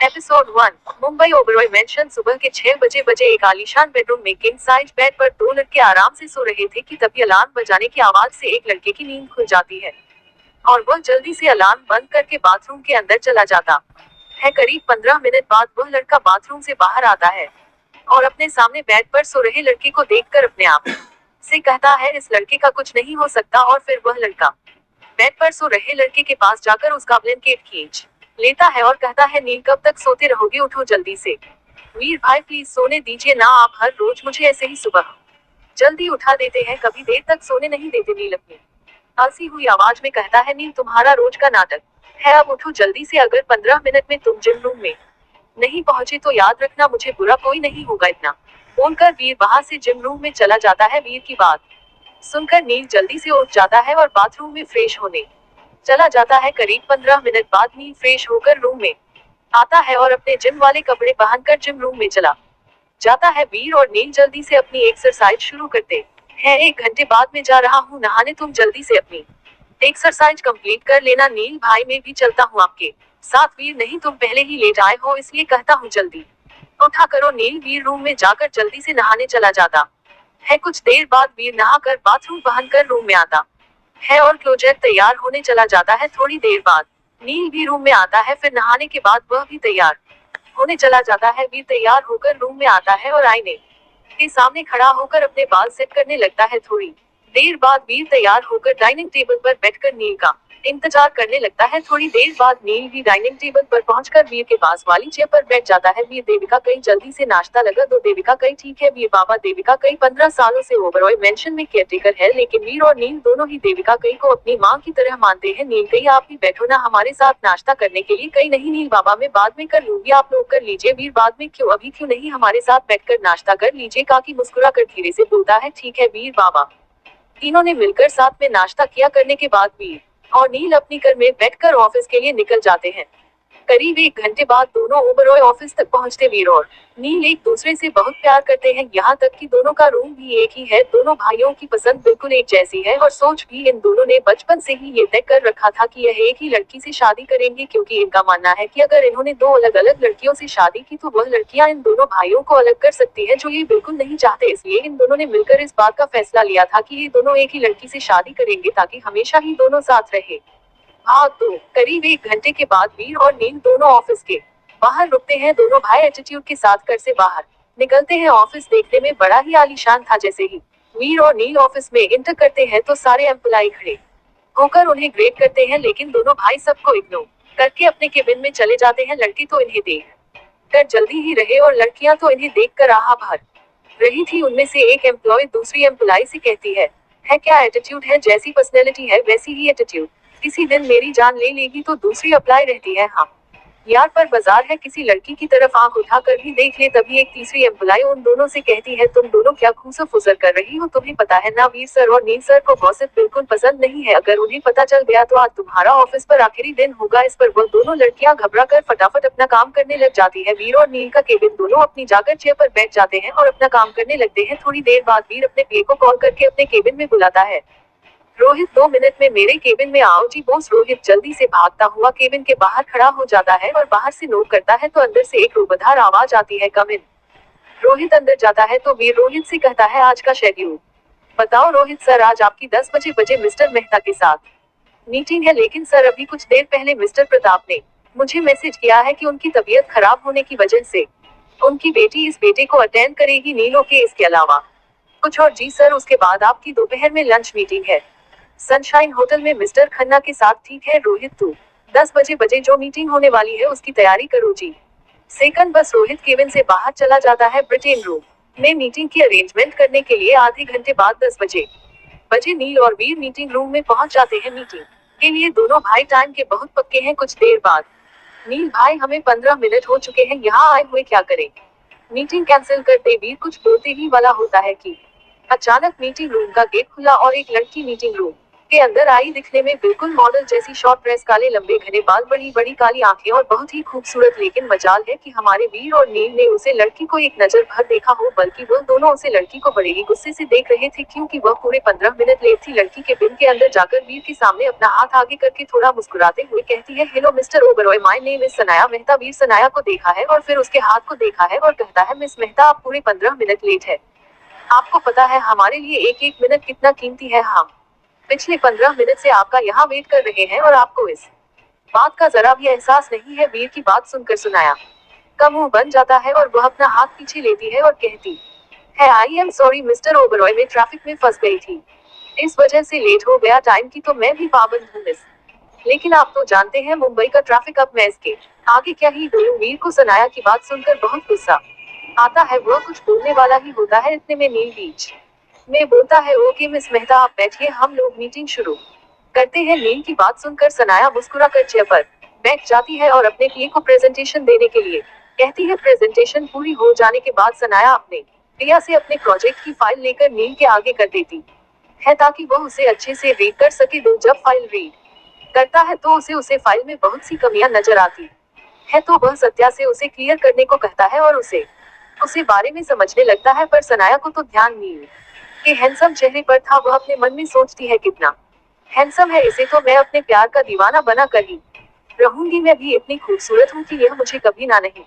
Episode 1। Mumbai Oberoi mention. सुबह के 6 बजे एक आलीशान बेडरूम में किंग साइज बेड पर दो लड़के आराम से सो रहे थे कि तभी अलार्म बजाने की आवाज से एक लड़के की नींद खुल जाती है और वह जल्दी से अलार्म बंद करके बाथरूम के अंदर चला जाता है। करीब 15 मिनट बाद वह लड़का बाथरूम से बाहर आता है और अपने सामने बेड पर सो रहे लड़के को देखकर अपने आप से कहता है इस लड़के का कुछ नहीं हो सकता। और फिर वह लड़का बेड पर सो रहे लड़के के पास जाकर उसका ब्लैंकेट खींच लेता है और कहता है नील कब तक सोते रहोगे, उठो जल्दी से। वीर भाई प्लीज सोने दीजिए ना, आप हर रोज मुझे ऐसे ही सुबह जल्दी उठा देते हैं, कभी देर तक सोने नहीं देते। नील अपनी हंसी हुई आवाज में कहता है नील तुम्हारा रोज का नाटक है, अब उठो जल्दी से। अगर 15 मिनट में तुम जिम रूम में नहीं पहुंचे तो याद रखना मुझे बुरा कोई नहीं होगा। इतना बोलकर वीर वहां से जिम रूम में चला जाता है। वीर की बात सुनकर नील जल्दी से उठ जाता है और बाथरूम में फ्रेश होने चला जाता है। करीब 15 मिनट बाद नील फ्रेश होकर रूम में आता है और अपने जिम वाले कपड़े पहनकर जिम रूम में चला जाता है। वीर और नील जल्दी से अपनी एक्सरसाइज शुरू करते हैं। 1 घंटे बाद में जा रहा हूँ नहाने, तुम जल्दी से अपनी एक्सरसाइज कंप्लीट कर लेना। नील भाई मैं भी चलता हूँ आपके साथ। वीर नहीं, तुम पहले ही लेट आए हो इसलिए कहता हूँ जल्दी उठा करो। नील वीर रूम में जाकर जल्दी से नहाने चला जाता है। कुछ देर बाद वीर नहाकर बाथरूम पहनकर रूम में आता है और क्लोजर तैयार होने चला जाता है। थोड़ी देर बाद नील भी रूम में आता है, फिर नहाने के बाद वह भी तैयार होने चला जाता है। वीर तैयार होकर रूम में आता है और आईने के सामने खड़ा होकर अपने बाल सेट करने लगता है। थोड़ी देर बाद वीर तैयार होकर डाइनिंग टेबल पर बैठकर नील का इंतजार करने लगता है। थोड़ी देर बाद नील भी डाइनिंग टेबल पर पहुंचकर वीर के पास वाली चेयर पर बैठ जाता है। वीर देविका कई जल्दी से नाश्ता लगा दो। देविका कई ठीक है वीर बाबा। देविका कई 15 सालों से ओबरॉय मेंशन में केयरटेकर है, लेकिन वीर और नील दोनों ही देविका कई को अपनी माँ की तरह मानते हैं। नील कई आप भी बैठो ना हमारे साथ नाश्ता करने के लिए। कई नहीं नील बाबा मैं बाद में कर लूंगी, आप लोग कर लीजिए। वीर बाद में क्यों, अभी क्यों नहीं, हमारे साथ बैठकर नाश्ता कर लीजिए। काकी मुस्कुरा कर धीरे से बोलता है ठीक है वीर बाबा। तीनों ने मिलकर साथ में नाश्ता किया करने के बाद वीर और नील अपनी कार में बैठकर ऑफिस के लिए निकल जाते हैं। करीब 1 घंटे बाद दोनों ओबरॉय ऑफिस तक पहुंचते। वीर और नील एक दूसरे से बहुत प्यार करते हैं, यहाँ तक कि दोनों का रूम भी एक ही है। दोनों भाइयों की पसंद बिल्कुल एक जैसी है और सोच भी इन दोनों ने बचपन से ही ये तय कर रखा था कि यह एक ही लड़की से शादी करेंगे, क्योंकि इनका मानना है कि अगर इन्होंने दो अलग अलग लड़कियों से शादी की तो वह लड़कियां इन दोनों भाइयों को अलग कर सकती है, जो ये बिल्कुल नहीं चाहते। इसलिए इन दोनों ने मिलकर इस बात का फैसला लिया था कि ये दोनों एक ही लड़की से शादी करेंगे ताकि हमेशा ही दोनों साथ रहे। भाग 2। करीब 1 घंटे के बाद वीर और नील दोनों ऑफिस के बाहर रुकते हैं। दोनों भाई एटीट्यूड के साथ घर से बाहर निकलते हैं। ऑफिस देखने में बड़ा ही आलीशान था। जैसे ही वीर और नील ऑफिस में इंटर करते हैं तो सारे एम्प्लॉय खड़े होकर उन्हें ग्रेट करते हैं, लेकिन दोनों भाई सबको इग्नोर करके अपने केबिन में चले जाते हैं। लड़की तो इन्हें देख कर जल्दी ही रहे और लड़कियां तो इन्हें देख कर आहा भर रही थी। उनमें से एक एम्प्लॉय दूसरी एम्प्लॉय से कहती है क्या एटीट्यूड है, जैसी पर्सनैलिटी है वैसी ही एटीट्यूड, किसी दिन मेरी जान ले लेगी। तो दूसरी अप्लाई रहती है हाँ यार पर बाजार है, किसी लड़की की तरफ आंख उठाकर भी देख ले। तभी एक तीसरी एम्प्लॉय उन दोनों से कहती है तुम दोनों क्या खूसर फुसर कर रही हो, तुम्हें पता है ना वीर सर और नील सर को गॉसिप बिल्कुल पसंद नहीं है। अगर उन्हें पता चल गया तो आज तुम्हारा ऑफिस पर आखिरी दिन होगा। इस पर वह दोनों लड़कियां घबरा कर फटाफट अपना काम करने लग जाती है। वीर और नील का केबिन दोनों अपनी जाकर चेयर पर बैठ जाते हैं और अपना काम करने लगते हैं। थोड़ी देर बाद वीर अपने पीए को कॉल करके अपने केबिन में बुलाता है। रोहित 2 मिनट में मेरे केबिन में आओ जी बॉस। रोहित जल्दी से भागता हुआ केबिन के बाहर खड़ा हो जाता है और बाहर से नोक करता है तो अंदर से एक रूबधार आवाज आती है कम इन। रोहित अंदर जाता है तो वीर रोहित से कहता है आज का शेड्यूल बताओ। रोहित सर आज आपकी 10 बजे मिस्टर मेहता के साथ मीटिंग है, लेकिन सर अभी कुछ देर पहले मिस्टर प्रताप ने मुझे मैसेज किया है कि उनकी तबीयत खराब होने की वजह से उनकी बेटी इस बेटे को अटेंड करेगी। नीलो के इसके अलावा कुछ और जी सर, उसके बाद आपकी दोपहर में लंच मीटिंग है सनशाइन होटल में मिस्टर खन्ना के साथ। ठीक है रोहित, तू 10 बजे जो मीटिंग होने वाली है उसकी तैयारी करो जी। सेकंड बस रोहित केबिन से बाहर चला जाता है ब्रिटेन रूम में मीटिंग की अरेंजमेंट करने के लिए। आधे घंटे बाद 10 बजे नील और वीर मीटिंग रूम में पहुंच जाते हैं। मीटिंग के लिए दोनों भाई टाइम के बहुत पक्के हैं। कुछ देर बाद नील भाई हमें 15 मिनट हो चुके हैं यहाँ आए हुए, क्या करें, मीटिंग कैंसिल करते। वीर कुछ बोलते ही वाला होता है कि अचानक मीटिंग रूम का गेट खुला और एक लड़की मीटिंग रूम के अंदर आई। दिखने में बिल्कुल मॉडल जैसी, शॉर्ट ड्रेस, काले लंबे घने बाल, बड़ी बड़ी काली आंखें और बहुत ही खूबसूरत। लेकिन मजाल है कि हमारे वीर और नील ने उसे लड़की को एक नजर भर देखा हो, बल्कि वह दोनों उसे लड़की को बड़े ही गुस्से से देख रहे थे, क्योंकि वह पूरे 15 मिनट लेट थी। लड़की के बिन के अंदर जाकर वीर के सामने अपना हाथ आगे करके थोड़ा मुस्कुराते हुए कहती है, hello mister Oberoi, my name is Sanaya Mehta. Veer Sanaya को देखा है और फिर उसके हाथ को देखा है और कहता है, मिस मेहता आप पूरे 15 मिनट लेट है। आपको पता है हमारे लिए एक एक मिनट कितना कीमती है। हम पिछले 15 मिनट से आपका यहाँ वेट कर रहे हैं और आपको इस बात का जरा भी एहसास नहीं है। वीर की बात सुनकर सनाया का मुंह बन जाता है और वह अपना हाथ पीछे लेती है और कहती है, I am sorry mister Oberoi, मैं ट्रैफिक में फंस गई थी, इस वजह से लेट हो गया। टाइम की तो मैं भी पाबंद हूँ मिस, लेकिन आप तो जानते हैं मुंबई का ट्रैफिक। अब मैं इसके आगे क्या ही बोलूं। वीर को सनाया की बात सुनकर बहुत गुस्सा आता है। वह कुछ बोलने वाला ही होता है, इतने में नील बीच में बोलता है, ओके मिस मेहता आप बैठिए, हम लोग मीटिंग शुरू करते हैं। नील की बात सुनकर सनाया मुस्कुरा कर चेयर पर बैठ जाती है और अपने पीए को प्रेजेंटेशन देने के लिए कहती है। प्रेजेंटेशन पूरी हो जाने के बाद सनाया अपने प्रिया से अपने प्रोजेक्ट की फाइल लेकर नील के आगे कर देती है, ताकि वह उसे अच्छे से रीड कर सके। जब फाइल रीड करता है तो उसे फाइल में बहुत सी कमियां नजर आती है, तो वह सत्या से उसे क्लियर करने को कहता है और उसे बारे में समझने लगता है। पर सनाया को तो ध्यान नील के हैंडसम चेहरे पर था। वह अपने मन में सोचती है, कितना हैंडसम है, इसे तो मैं अपने प्यार का दीवाना बना कर ही रहूंगी। मैं भी इतनी खूबसूरत हूँ कि यह मुझे कभी ना नहीं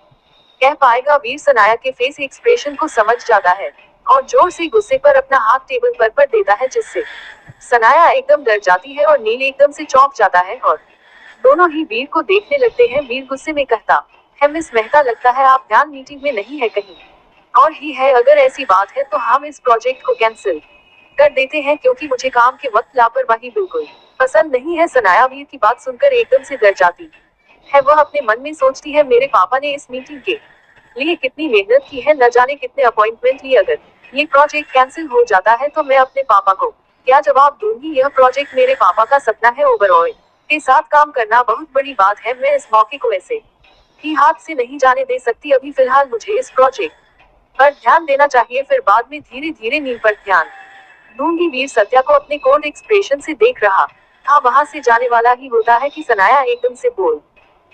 कह पाएगा। वीर सनाया के फेस एक्सप्रेशन को समझ जाता है और जोर से गुस्से पर अपना हाथ टेबल पर देता है, जिससे सनाया एकदम डर जाती है और नील एकदम से चौंक जाता है और दोनों ही वीर को देखने लगते हैं। वीर गुस्से में कहता है, मिस मेहता लगता है आप ध्यान मीटिंग में नहीं है, कहीं और ही है। अगर ऐसी बात है तो हम इस प्रोजेक्ट को कैंसिल कर देते हैं, क्योंकि मुझे काम के वक्त लापरवाही बिल्कुल पसंद नहीं है। सनाया वीर की बात सुनकर एकदम से डर जाती है। वह अपने मन में सोचती है, मेरे पापा ने इस मीटिंग के लिए कितनी मेहनत की है, न जाने कितने अपॉइंटमेंट लिए। अगर ये प्रोजेक्ट कैंसिल हो जाता है तो मैं अपने पापा को क्या जवाब दूंगी। यह प्रोजेक्ट मेरे पापा का सपना है। ओबरॉय के साथ काम करना बहुत बड़ी बात है। मैं इस मौके को ऐसे ही हाथ से नहीं जाने दे सकती। अभी फिलहाल मुझे इस प्रोजेक्ट पर ध्यान देना चाहिए, फिर बाद में धीरे धीरे नील पर ध्यान दूंगी। वीर सत्या को अपने कोल्ड एक्सप्रेशन से देख रहा था, वहां से जाने वाला ही होता है कि सनाया एकदम से बोल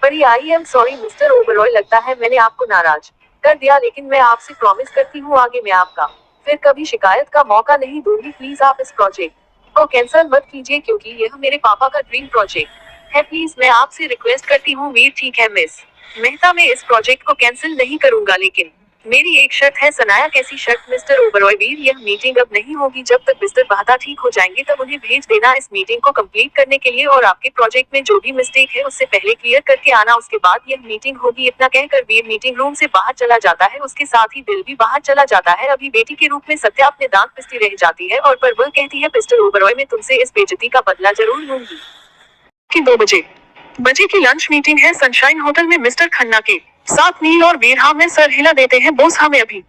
पड़ी, I am sorry mister Oberoi, लगता है मैंने आपको नाराज कर दिया, लेकिन मैं आपसे प्रॉमिस करती हूँ आगे मैं आपका फिर कभी शिकायत का मौका नहीं दूंगी। प्लीज आप इस प्रोजेक्ट को कैंसिल मत कीजिए, क्योंकि यह मेरे पापा का ड्रीम प्रोजेक्ट है। प्लीज मैं आपसे रिक्वेस्ट करती हूँ। वीर, ठीक है मिस मेहता, मैं इस प्रोजेक्ट को कैंसिल नहीं करूंगा, लेकिन मेरी एक शर्त है। सनाया, कैसी शर्त मिस्टर ओबरॉय? वीर, यह मीटिंग अब नहीं होगी जब तक मिस्टर बहता ठीक हो जाएंगे, तब उन्हें भेज देना इस मीटिंग को कंप्लीट करने के लिए, और आपके प्रोजेक्ट में जो भी मिस्टेक है उससे पहले क्लियर करके आना, उसके बाद यह मीटिंग होगी। इतना कहकर वीर मीटिंग रूम से बाहर चला जाता है। उसके साथ ही दिल भी बाहर चला जाता है। अभी बेटी के रूप में सत्या अपने दांत पिसती रह जाती है और पर वह कहती है, मिस्टर ओबरॉय, मैं तुमसे इस बेइज्जती का बदला जरूर लूंगी। कि 2 बजे की लंच मीटिंग है सनशाइन होटल में मिस्टर खन्ना के साथ। नील और वीर हाँ में सर हिला देते हैं, बोस हमें अभी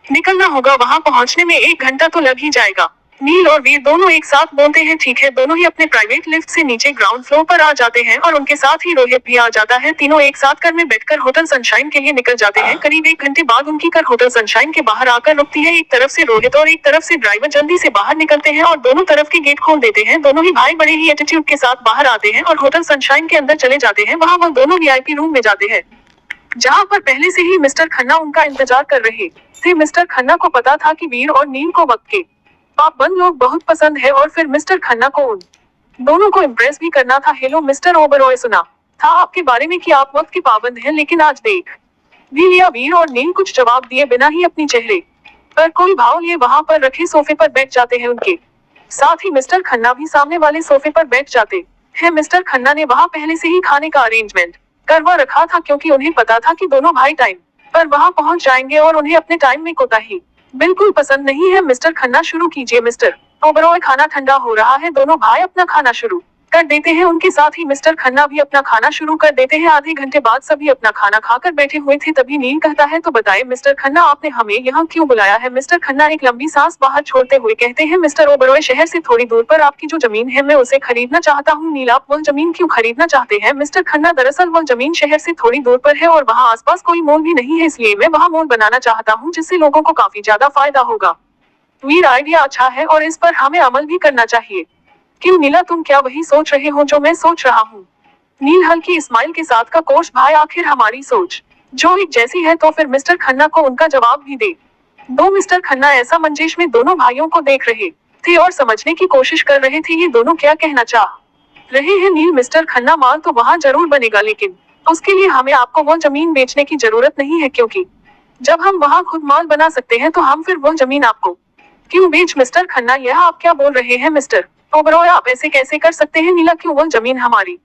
निकलना होगा, वहां पहुंचने में 1 घंटा तो लग ही जाएगा। नील और वीर दोनों एक साथ बोलते हैं, ठीक है। दोनों ही अपने प्राइवेट लिफ्ट से नीचे ग्राउंड फ्लोर पर आ जाते हैं और उनके साथ ही रोहित भी आ जाता है। तीनों एक साथ कार में बैठकर होटल सनशाइन के लिए निकल जाते हैं। करीब 1 घंटे बाद उनकी कार होटल सनशाइन के बाहर आकर रुकती है। एक तरफ से रोहित और एक तरफ से ड्राइवर जल्दी से बाहर निकलते हैं और दोनों तरफ के गेट खोल देते हैं। दोनों ही भाई बड़े ही एटीट्यूड के साथ बाहर आते हैं और होटल सनशाइन के अंदर चले जाते हैं। वहाँ वो दोनों वीआईपी रूम में जाते हैं, जहाँ पर पहले से ही मिस्टर खन्ना उनका इंतजार कर रहे थे। मिस्टर खन्ना को पता था कि वीर और नील को वक्त के पाबंद लोग बहुत पसंद है और फिर मिस्टर खन्ना को उन दोनों को इम्प्रेस भी करना था। हेलो मिस्टर ओबरॉय, सुना था आपके बारे में कि आप वक्त के पाबंद हैं, लेकिन आज देख भी लिया। वीर और नील कुछ जवाब दिए बिना ही अपनी चेहरे पर कोई भाव लिए वहां पर रखे सोफे पर बैठ जाते हैं। उनके साथ ही मिस्टर खन्ना भी सामने वाले सोफे पर बैठ जाते हैं। मिस्टर खन्ना ने वहां पहले से ही खाने का अरेंजमेंट करवा रखा था, क्योंकि उन्हें पता था कि दोनों भाई टाइम पर वहां पहुंच जाएंगे और उन्हें अपने टाइम में कोताही बिल्कुल पसंद नहीं है। मिस्टर खन्ना, शुरू कीजिए मिस्टर ओबरॉय, खाना ठंडा हो रहा है। दोनों भाई अपना खाना शुरू कर देते हैं। उनके साथ ही मिस्टर खन्ना भी अपना खाना शुरू कर देते हैं। आधे घंटे बाद सभी अपना खाना खाकर बैठे हुए थे, तभी नील कहता है, तो बताए मिस्टर खन्ना, आपने हमें यहाँ क्यों बुलाया है? मिस्टर खन्ना एक लंबी सांस बाहर छोड़ते हुए कहते हैं, मिस्टर ओबरॉय, शहर से थोड़ी दूर पर आपकी जो जमीन है मैं उसे खरीदना चाहता हूँ। नील, आप वह जमीन क्यों खरीदना चाहते हैं? मिस्टर खन्ना, दरअसल वह जमीन शहर से थोड़ी दूर पर है और वहाँ आसपास कोई मॉल भी नहीं है, इसलिए मैं वहाँ मॉल बनाना चाहता हूँ, जिससे लोगों को काफी ज्यादा फायदा होगा। वीर, आइडिया अच्छा है और इस पर हमें अमल भी करना चाहिए। क्यों नीला, तुम क्या वही सोच रहे हो जो मैं सोच रहा हूँ? नील हल्की स्माइल के साथ का कोश भाई, आखिर हमारी सोच जो एक जैसी है तो फिर मिस्टर खन्ना को उनका जवाब भी दे दो। मिस्टर खन्ना ऐसा मंजेश में दोनों भाइयों को देख रहे थे और समझने की कोशिश कर रहे थे ये दोनों क्या कहना चाह रहे हैं। नील, मिस्टर खन्ना, माल तो वहाँ जरूर बनेगा, लेकिन उसके लिए हमें आपको वो जमीन बेचने की जरूरत नहीं है, क्योंकि जब हम वहाँ खुद माल बना सकते हैं तो हम फिर वो जमीन आपको क्यों बेच? मिस्टर खन्ना, यह आप क्या बोल रहे हैं? मिस्टर ओबरॉय, आप ऐसे कैसे कर सकते हैं? नीला, क्यों? वो जमीन हमारी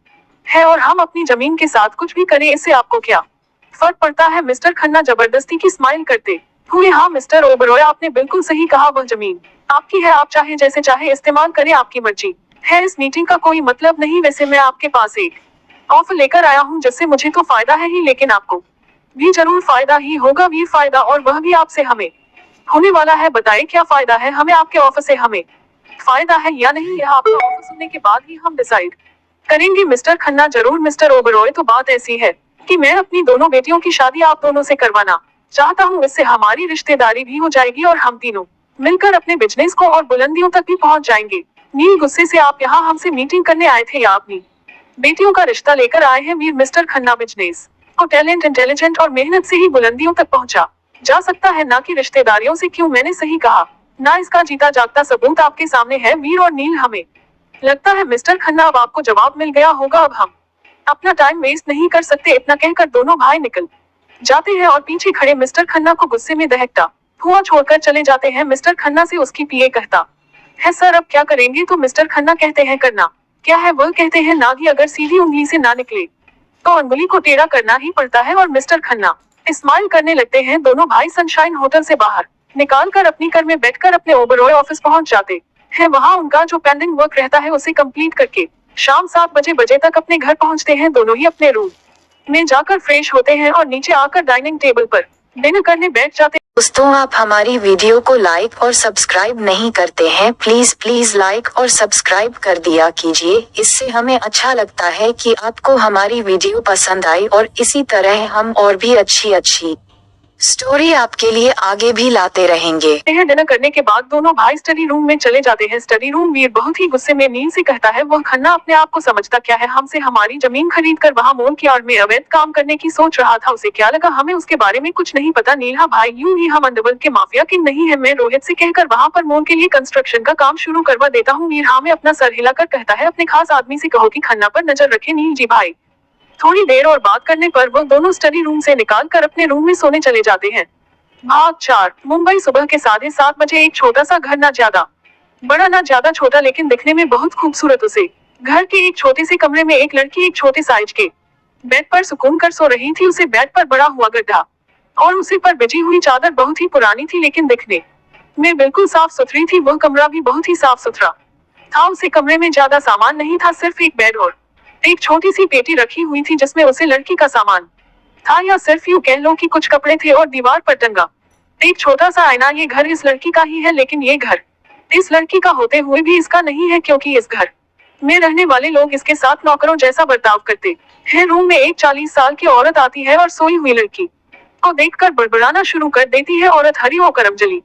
है और हम अपनी जमीन के साथ कुछ भी करें इससे आपको क्या फर्क पड़ता है? मिस्टर खन्ना जबरदस्ती की स्माइल करते हुए, हाँ मिस्टर ओबरॉय, आपने बिल्कुल सही कहा, वह जमीन आपकी है, आप चाहे जैसे चाहे इस्तेमाल करें, आपकी मर्जी है। इस मीटिंग का कोई मतलब नहीं। वैसे मैं आपके पास एक ऑफर लेकर आया हूँ जिससे मुझे तो फायदा है ही, लेकिन आपको भी जरूर फायदा ही होगा। भी फायदा, और वह भी आपसे हमें होने वाला है। बताइए क्या फायदा है हमें आपके ऑफर से? हमें फायदा है या नहीं, यह आपका ऑफर सुनने के बाद ही हम डिसाइड करेंगे। मिस्टर खन्ना, जरूर मिस्टर ओबरॉय, तो बात ऐसी है कि मैं अपनी दोनों बेटियों की शादी आप दोनों से करवाना चाहता हूँ। इससे हमारी रिश्तेदारी भी हो जाएगी और हम तीनों मिलकर अपने बिजनेस को और बुलंदियों तक भी पहुँच जाएंगे। नील, गुस्से से, आप यहाँ हमसे मीटिंग करने आए थे या अपनी बेटियों का रिश्ता लेकर आए हैं? वीर, मिस्टर खन्ना, बिजनेस और टैलेंट, इंटेलिजेंट और मेहनत से ही बुलंदियों तक पहुंचा जा सकता है, ना कि रिश्तेदारियों से। क्यों? मैंने सही कहा ना? इसका जीता जागता सबूत आपके सामने है। वीर और नील, हमें लगता है मिस्टर खन्ना अब आपको जवाब मिल गया होगा। अब हम अपना टाइम वेस्ट नहीं कर सकते। इतना कहकर दोनों भाई निकल जाते हैं और पीछे खड़े मिस्टर खन्ना को गुस्से में दहकता हुआ छोड़कर चले जाते हैं। मिस्टर खन्ना से उसकी पीए कहता है, सर अब क्या करेंगे? तो मिस्टर खन्ना कहते हैं, करना क्या है? वह कहते हैं, नागी अगर सीधी उंगली से ना निकले तो अंगुली को टेढ़ा करना ही पड़ता है। और मिस्टर खन्ना स्माइल करने लगते हैं। दोनों भाई सनशाइन होटल से बाहर निकाल कर अपनी कार में बैठकर अपने ओबरॉय ऑफिस पहुंच जाते हैं। वहां उनका जो पेंडिंग वर्क रहता है उसे कंप्लीट करके शाम 7 बजे तक अपने घर पहुंचते हैं। दोनों ही अपने रूम में जाकर फ्रेश होते हैं और नीचे आकर डाइनिंग टेबल पर डिनर करने बैठ जाते हैं। दोस्तों, आप हमारी वीडियो को लाइक और सब्सक्राइब नहीं करते हैं, प्लीज लाइक और सब्सक्राइब कर दिया कीजिए। इससे हमें अच्छा लगता है कि आपको हमारी वीडियो पसंद आई और इसी तरह हम और भी अच्छी स्टोरी आपके लिए आगे भी लाते रहेंगे। डिनर करने के बाद दोनों भाई स्टडी रूम में चले जाते हैं। स्टडी रूम, वीर बहुत ही गुस्से में नील से कहता है, वह खन्ना अपने आप को समझता क्या है? हमसे हमारी जमीन खरीद कर वहाँ मोल की आड़ में अवैध काम करने की सोच रहा था। उसे क्या लगा हमें उसके बारे में कुछ नहीं पता? नील, हाँ भाई, यूं ही हम अंडरवर्ल्ड के माफिया किंग नहीं है। मैं रोहित से कहकर वहाँ पर मोल के लिए कंस्ट्रक्शन का काम शुरू करवा देता हूँ। वीर हाँ में अपना सर हिलाकर कहता है, अपने खास आदमी से कहो कि खन्ना पर नजर रखे। नील जी भाई। थोड़ी देर और बात करने पर वो दोनों स्टडी रूम से निकाल कर अपने रूम में सोने चले जाते हैं। भाग 4। मुंबई, सुबह के 7:30 एक छोटा सा घर, ना ज्यादा बड़ा ना ज्यादा छोटा, लेकिन दिखने में बहुत खूबसूरत। उसे घर के एक छोटे से कमरे में एक लड़की एक छोटे साइज के बेड पर सुकून कर सो रही थी। उसे बेड पर बड़ा हुआ गड्ढा और उसे पर बिछी हुई चादर बहुत ही पुरानी थी, लेकिन दिखने में बिल्कुल साफ सुथरी थी। वह कमरा भी बहुत ही साफ सुथरा था। उसे कमरे में ज्यादा सामान नहीं था, सिर्फ एक बेड और एक छोटी सी पेटी रखी हुई थी जिसमें उसे लड़की का सामान था, या सिर्फ यूं कह लो कि कुछ कपड़े थे और दीवार पर टंगा एक छोटा सा आईना। ये घर इस लड़की का ही है, लेकिन ये घर इस लड़की का होते हुए भी इसका नहीं है, क्योंकि इस घर में रहने वाले लोग इसके साथ नौकरों जैसा बर्ताव करते हैं। रूम में एक 40 साल की औरत आती है और सोई हुई लड़की को देखकर बड़बड़ाना शुरू कर देती है। औरत, हरी हो करमजली,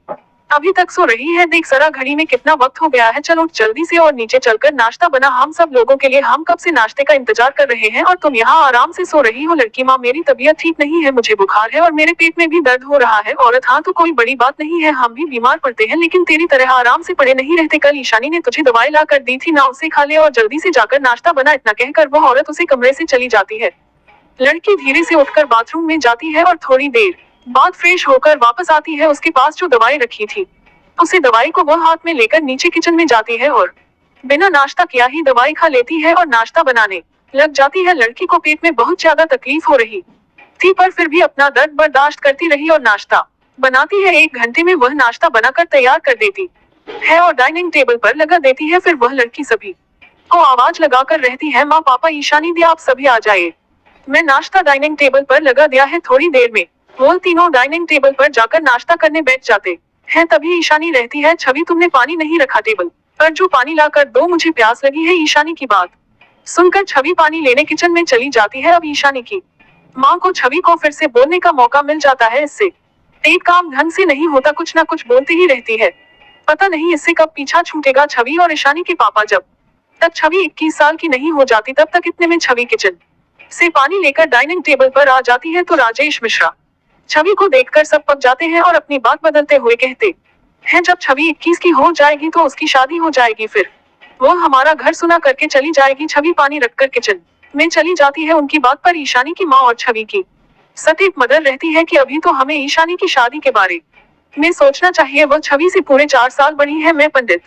अभी तक सो रही है? देख जरा घड़ी में कितना वक्त हो गया है। चल उठ जल्दी से और नीचे चलकर नाश्ता बना हम सब लोगों के लिए। हम कब से नाश्ते का इंतजार कर रहे हैं और तुम यहाँ आराम से सो रही हो। लड़की, माँ मेरी तबीयत ठीक नहीं है, मुझे बुखार है और मेरे पेट में भी दर्द हो रहा है। औरत, हाँ तो कोई बड़ी बात नहीं है, हम भी बीमार पड़ते हैं, लेकिन तेरी तरह आराम से पड़े नहीं रहते। कल ईशानी ने तुझे दवाई ला कर दी थी ना, उसे खा ले और जल्दी से जाकर नाश्ता बना। इतना कहकर वह औरत उसे कमरे से चली जाती है। लड़की धीरे से उठकर बाथरूम में जाती है और थोड़ी देर बाद फ्रेश होकर वापस आती है। उसके पास जो दवाई रखी थी उसे दवाई को वह हाथ में लेकर नीचे किचन में जाती है और बिना नाश्ता किया ही दवाई खा लेती है और नाश्ता बनाने लग जाती है। लड़की को पेट में बहुत ज्यादा तकलीफ हो रही थी, पर फिर भी अपना दर्द बर्दाश्त करती रही और नाश्ता बनाती है। 1 घंटे में वह नाश्ता बनाकर तैयार कर देती है और डाइनिंग टेबल पर लगा देती है। फिर वह लड़की सभी को आवाज लगाकर रहती है, माँ, पापा, ईशानी दी, आप सभी आ जाइए, मैं नाश्ता डाइनिंग टेबल पर लगा दिया है। थोड़ी देर में वो तीनों डाइनिंग टेबल पर जाकर नाश्ता करने बैठ जाते हैं। तभी ईशानी रहती है, छवि तुमने पानी नहीं रखा टेबल पर, जो पानी लाकर दो, मुझे प्यास लगी है। ईशानी की बात सुनकर छवि पानी लेने किचन में चली जाती है। अब ईशानी की माँ को छवि को फिर से बोलने का मौका मिल जाता है। इससे एक काम ढंग से नहीं होता, कुछ ना कुछ बोलती ही रहती है, पता नहीं इससे कब पीछा छूटेगा। छवि और ईशानी के पापा जब तब छवि 21 साल की नहीं हो जाती। तब तक इतने में छवि किचन से पानी लेकर डाइनिंग टेबल पर आ जाती है तो राजेश मिश्रा छवि को देखकर सब पक जाते हैं और अपनी बात बदलते हुए कहते हैं, जब छवि 21 की हो जाएगी तो उसकी शादी हो जाएगी, फिर वो हमारा घर सुना करके चली जाएगी। छवि पानी रखकर किचन में चली जाती है। उनकी बात पर ईशानी की माँ और छवि की सटीक मदद रहती है कि अभी तो हमें ईशानी की शादी के बारे में सोचना चाहिए। वह छवि से पूरे 4 साल बड़ी है। मैं पंडित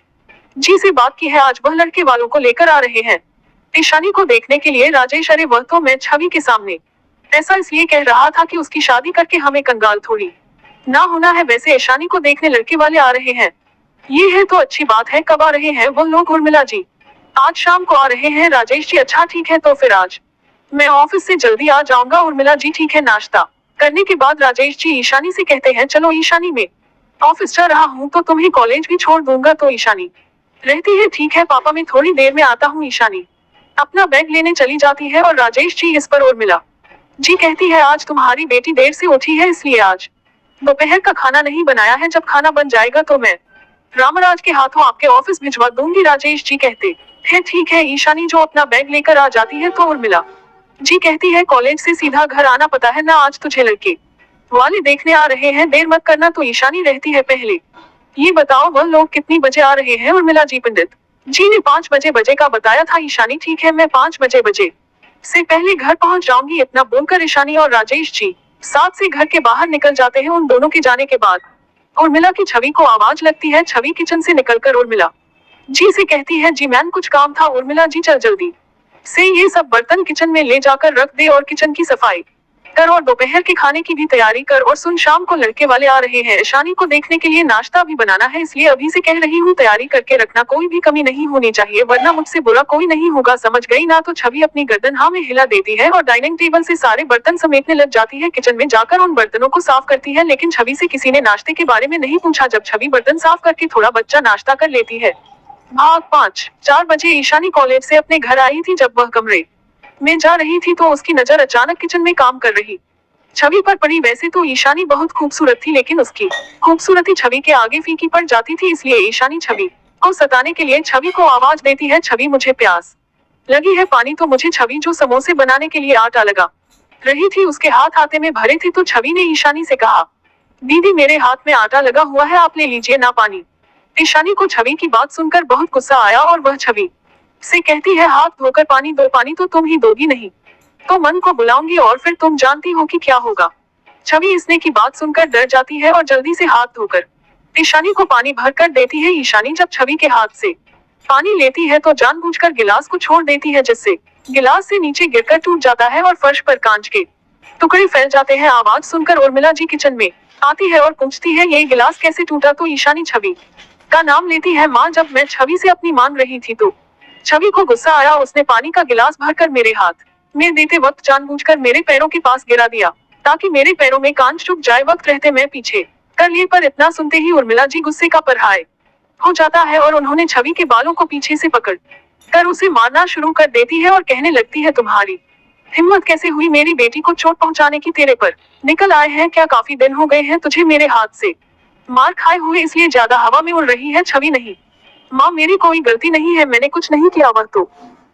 जी से बात की है, आज वह लड़के वालों को लेकर आ रहे हैं ईशानी को देखने के लिए। राजेश, अरे वह तो मैं छवि के सामने ऐसा इसलिए कह रहा था कि उसकी शादी करके हमें कंगाल थोड़ी ना होना है। वैसे ईशानी को देखने लड़के वाले आ रहे हैं, ये है तो अच्छी बात है। कब आ रहे हैं वो लोग? उर्मिला जी आज शाम को आ रहे हैं। राजेश जी अच्छा ठीक है, तो फिर आज मैं ऑफिस से जल्दी आ जाऊंगा। उर्मिला जी ठीक है। नाश्ता करने के बाद राजेश जी ईशानी से कहते हैं, चलो ईशानी, मैं ऑफिस जा रहा हूँ तो तुम्हें कॉलेज भी छोड़ दूंगा। तो ईशानी रहती है, ठीक है पापा मैं थोड़ी देर में आता हूँ। ईशानी अपना बैग लेने चली जाती है और राजेश जी इस पर उर्मिला जी कहती है, आज तुम्हारी बेटी देर से उठी है इसलिए आज दोपहर का खाना नहीं बनाया है। जब खाना बन जाएगा तो मैं रामराज के हाथों आपके ऑफिस भिजवा दूंगी। राजेश जी कहते हैं, ठीक है। ईशानी जो अपना बैग लेकर आ जाती है तो उर्मिला जी कहती है, कॉलेज से सीधा घर आना पता है ना, आज तुझे लड़के वाले देखने आ रहे हैं, देर मत करना। तो ईशानी रहती है, पहले ये बताओ वह लोग कितनी बजे आ रहे हैं? उर्मिला जी पंडित जी ने 5 बजे का बताया था। ईशानी ठीक है, मैं 5 बजे से पहले घर पहुंच जाऊंगी। इतना बोलकर ईशानी और राजेश जी साथ से घर के बाहर निकल जाते हैं। उन दोनों के जाने के बाद उर्मिला की छवि को आवाज लगती है। छवि किचन से निकलकर उर्मिला जी से कहती है, जी मैम कुछ काम था। उर्मिला जी चल जल्दी से ये सब बर्तन किचन में ले जाकर रख दे और किचन की सफाई कर और दोपहर के खाने की भी तैयारी कर। और सुन, शाम को लड़के वाले आ रहे हैं, ईशानी को देखने के लिए नाश्ता भी बनाना है, इसलिए अभी से कह रही हूँ तैयारी करके रखना, कोई भी कमी नहीं होनी चाहिए वरना मुझसे बुरा कोई नहीं होगा, समझ गई ना? तो छवि अपनी गर्दन हाँ में हिला देती है और डाइनिंग टेबल से सारे बर्तन समेटने लग जाती है। किचन में जाकर उन बर्तनों को साफ करती है, लेकिन छवि से किसी ने नाश्ते के बारे में नहीं पूछा। जब छवि बर्तन साफ करके थोड़ा बच्चा नाश्ता कर लेती है। भाग 4 बजे ईशानी कॉलेज से अपने घर आई थी। जब वह कमरे में जा रही थी तो उसकी नजर अचानक किचन में काम कर रही छवि पर पड़ी। वैसे तो ईशानी बहुत खूबसूरत थी, लेकिन उसकी खूबसूरती छवि के आगे फीकी पड़ जाती थी, इसलिए ईशानी छवि को सताने के लिए छवि को आवाज देती है, छवि मुझे प्यास लगी है, पानी तो मुझे। छवि जो समोसे बनाने के लिए आटा लगा रही थी उसके हाथ आटे में भरे थे, तो छवि ने ईशानी से कहा, दीदी मेरे हाथ में आटा लगा हुआ है, आप ले लीजिए ना पानी। ईशानी को छवि की बात सुनकर बहुत गुस्सा आया और वह छवि से कहती है, हाथ धोकर पानी दो, पानी तो तुम ही दोगी, नहीं तो मन को बुलाऊंगी और फिर तुम जानती हो कि क्या होगा। छवि इसने की बात सुनकर डर जाती है और जल्दी से हाथ धोकर ईशानी को पानी भर कर देती है। ईशानी जब छवि के हाथ से पानी लेती है तो जानबूझकर गिलास को छोड़ देती है, जिससे गिलास से नीचे गिरकर टूट जाता है और फर्श पर कांच के टुकड़े फैल जाते हैं। आवाज सुनकर उर्मिला जी किचन में आती है और पूछती है, ये गिलास कैसे टूटा? तो ईशानी छवि का नाम लेती है, माँ जब मैं छवि से अपनी मांग रही थी तो छवि को गुस्सा आया, उसने पानी का गिलास भरकर मेरे हाथ में देते वक्त जानबूझकर मेरे पैरों के पास गिरा दिया ताकि मेरे पैरों में कांच टूट जाए। वक्त रहते मैं पीछे कर लिए, पर इतना सुनते ही उर्मिला जी गुस्से का प्रहाय हो जाता है और उन्होंने छवि के बालों को पीछे से पकड़ कर उसे मारना शुरू कर देती है और कहने लगती है, तुम्हारी हिम्मत कैसे हुई मेरी बेटी को चोट पहुंचाने की? तेरे पर निकल आए हैं क्या? काफी दिन हो गए हैं तुझे मेरे हाथ से मार खाए हुए, इसलिए ज्यादा हवा में उड़ रही है। छवि नहीं माँ, मेरी कोई गलती नहीं है, मैंने कुछ नहीं किया। वह तो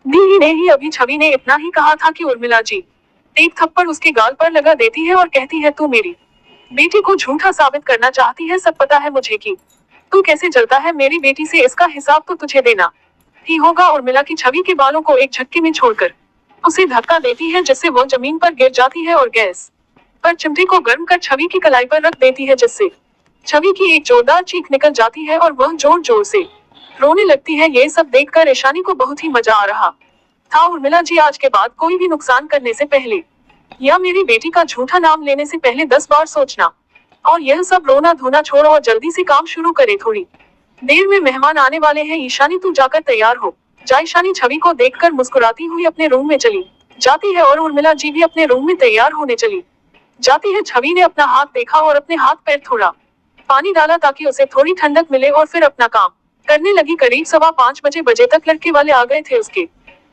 दी ही ने ही अभी छवि ने इतना ही कहा था कि उर्मिला जी एक थप्पड़ उसके गाल पर लगा देती है और कहती है, तू मेरी बेटी को झूठा साबित करना चाहती है, सब पता है मुझे कि तू कैसे जलता है मेरी बेटी से, इसका हिसाब तो तुझे देना ही होगा। उर्मिला की छवि के बालों को एक झटके में छोड़कर उसे धक्का देती है, जिससे वो जमीन पर गिर जाती है और गैस पर चिमटे को गर्म कर छवि की कलाई पर रख देती है, जिससे छवि की एक जोरदार चीख निकल जाती है और वह जोर जोर से रोने लगती है। ये सब देखकर ईशानी को बहुत ही मजा आ रहा था। उर्मिला जी आज के बाद कोई भी नुकसान करने से पहले या मेरी बेटी का झूठा नाम लेने से पहले 10 बार सोचना, और यह सब रोना धोना छोड़ो और जल्दी से काम शुरू करे, थोड़ी देर में मेहमान आने वाले हैं। ईशानी तू जाकर तैयार हो जा। ईशानी छवि को देखकर मुस्कुराती हुई अपने रूम में चली जाती है और उर्मिला जी भी अपने रूम में तैयार होने चली जाती है। छवि ने अपना हाथ देखा और अपने हाथ पैर थोड़ा पानी डाला ताकि उसे थोड़ी ठंडक मिले और फिर अपना काम करने लगी। करीब 5:15 बजे तक लड़के वाले आ गए थे, उसके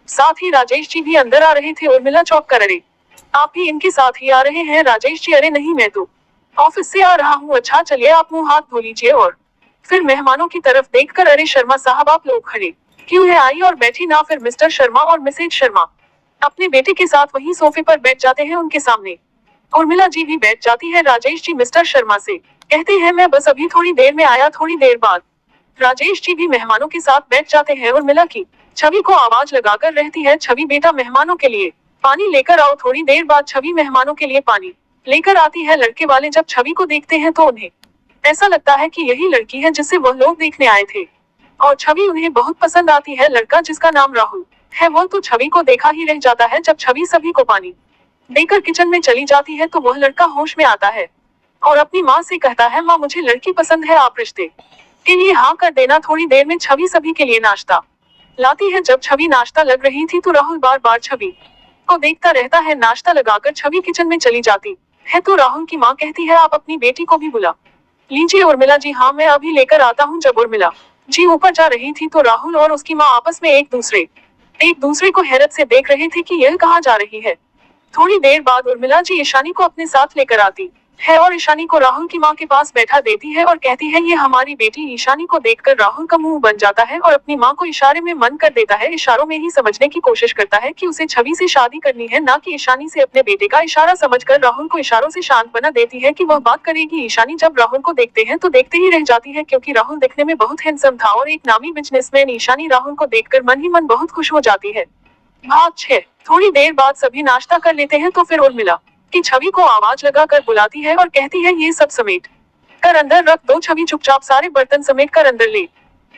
साथ ही राजेश जी भी अंदर आ रहे थे। उर्मिला चौंक कर, अरे आप भी इनके साथ ही आ रहे हैं? राजेश जी, अरे नहीं, मैं तो ऑफिस से आ रहा हूँ। अच्छा चलिए आप मुंह हाथ धो लीजिए। और फिर मेहमानों की तरफ देखकर, अरे शर्मा साहब आप लोग खड़े क्यों है आई और बैठी ना। फिर मिस्टर शर्मा और मिसेज शर्मा अपने बेटे के साथ वहीं सोफे पर बैठ जाते हैं उनके सामने। उर्मिला जी भी बैठ जाती है। राजेश जी मिस्टर शर्मा से कहते हैं मैं बस अभी थोड़ी देर में आया। थोड़ी देर बाद राजेश जी भी मेहमानों के साथ बैठ जाते हैं। उर्मिला की छवि को आवाज लगाकर रहती है, छवि बेटा मेहमानों के लिए पानी लेकर आओ। थोड़ी देर बाद छवि मेहमानों के लिए पानी लेकर आती है। लड़के वाले जब छवि को देखते हैं तो उन्हें ऐसा लगता है कि यही लड़की है जिसे वह लोग देखने आए थे और छवि उन्हें बहुत पसंद आती है। लड़का जिसका नाम राहुल है वह तो छवि को देखा ही रह जाता है। जब छवि सभी को पानी देकर किचन में चली जाती है तो वह लड़का होश में आता है और अपनी माँ से कहता है, माँ मुझे लड़की पसंद है, आप रिश्ते के लिए हाँ कर देना। थोड़ी देर में छवि सभी के लिए नाश्ता लाती है। जब छवि नाश्ता लग रही थी तो राहुल बार बार छवि को देखता रहता है। नाश्ता लगाकर छवि किचन में चली जाती है तो राहुल की माँ कहती है, आप अपनी बेटी को भी बुला लीजिए। उर्मिला जी हाँ मैं अभी लेकर आता हूँ। जब उर्मिला जी ऊपर जा रही थी तो राहुल और उसकी माँ आपस में एक दूसरे को हैरत से देख रहे थे कि यह कहाँ जा रही है। थोड़ी देर बाद उर्मिला जी ईशानी को अपने साथ लेकर आती है और ईशानी को राहुल की माँ के पास बैठा देती है और कहती है, ये हमारी बेटी। ईशानी को देखकर राहुल का मुंह बन जाता है और अपनी माँ को इशारे में मन कर देता है। इशारों में ही समझने की कोशिश करता है कि उसे छवि से शादी करनी है, ना कि ईशानी से। अपने बेटे का इशारा समझकर राहुल को इशारों से शांत बना देती है कि वह बात करेगी। ईशानी जब राहुल को देखते हैं तो देखते ही रह जाती है क्योंकि राहुल दिखने में बहुत हैंडसम था और एक नामी बिजनेसमैन। ईशानी राहुल को देखकर मन ही मन बहुत खुश हो जाती है। भाग 6। थोड़ी देर बाद सभी नाश्ता कर लेते हैं तो फिर उर्मिला की छवि को आवाज लगाकर बुलाती है और कहती है, ये सब समेट कर अंदर रख दो। छवि चुपचाप सारे बर्तन समेट कर अंदर ले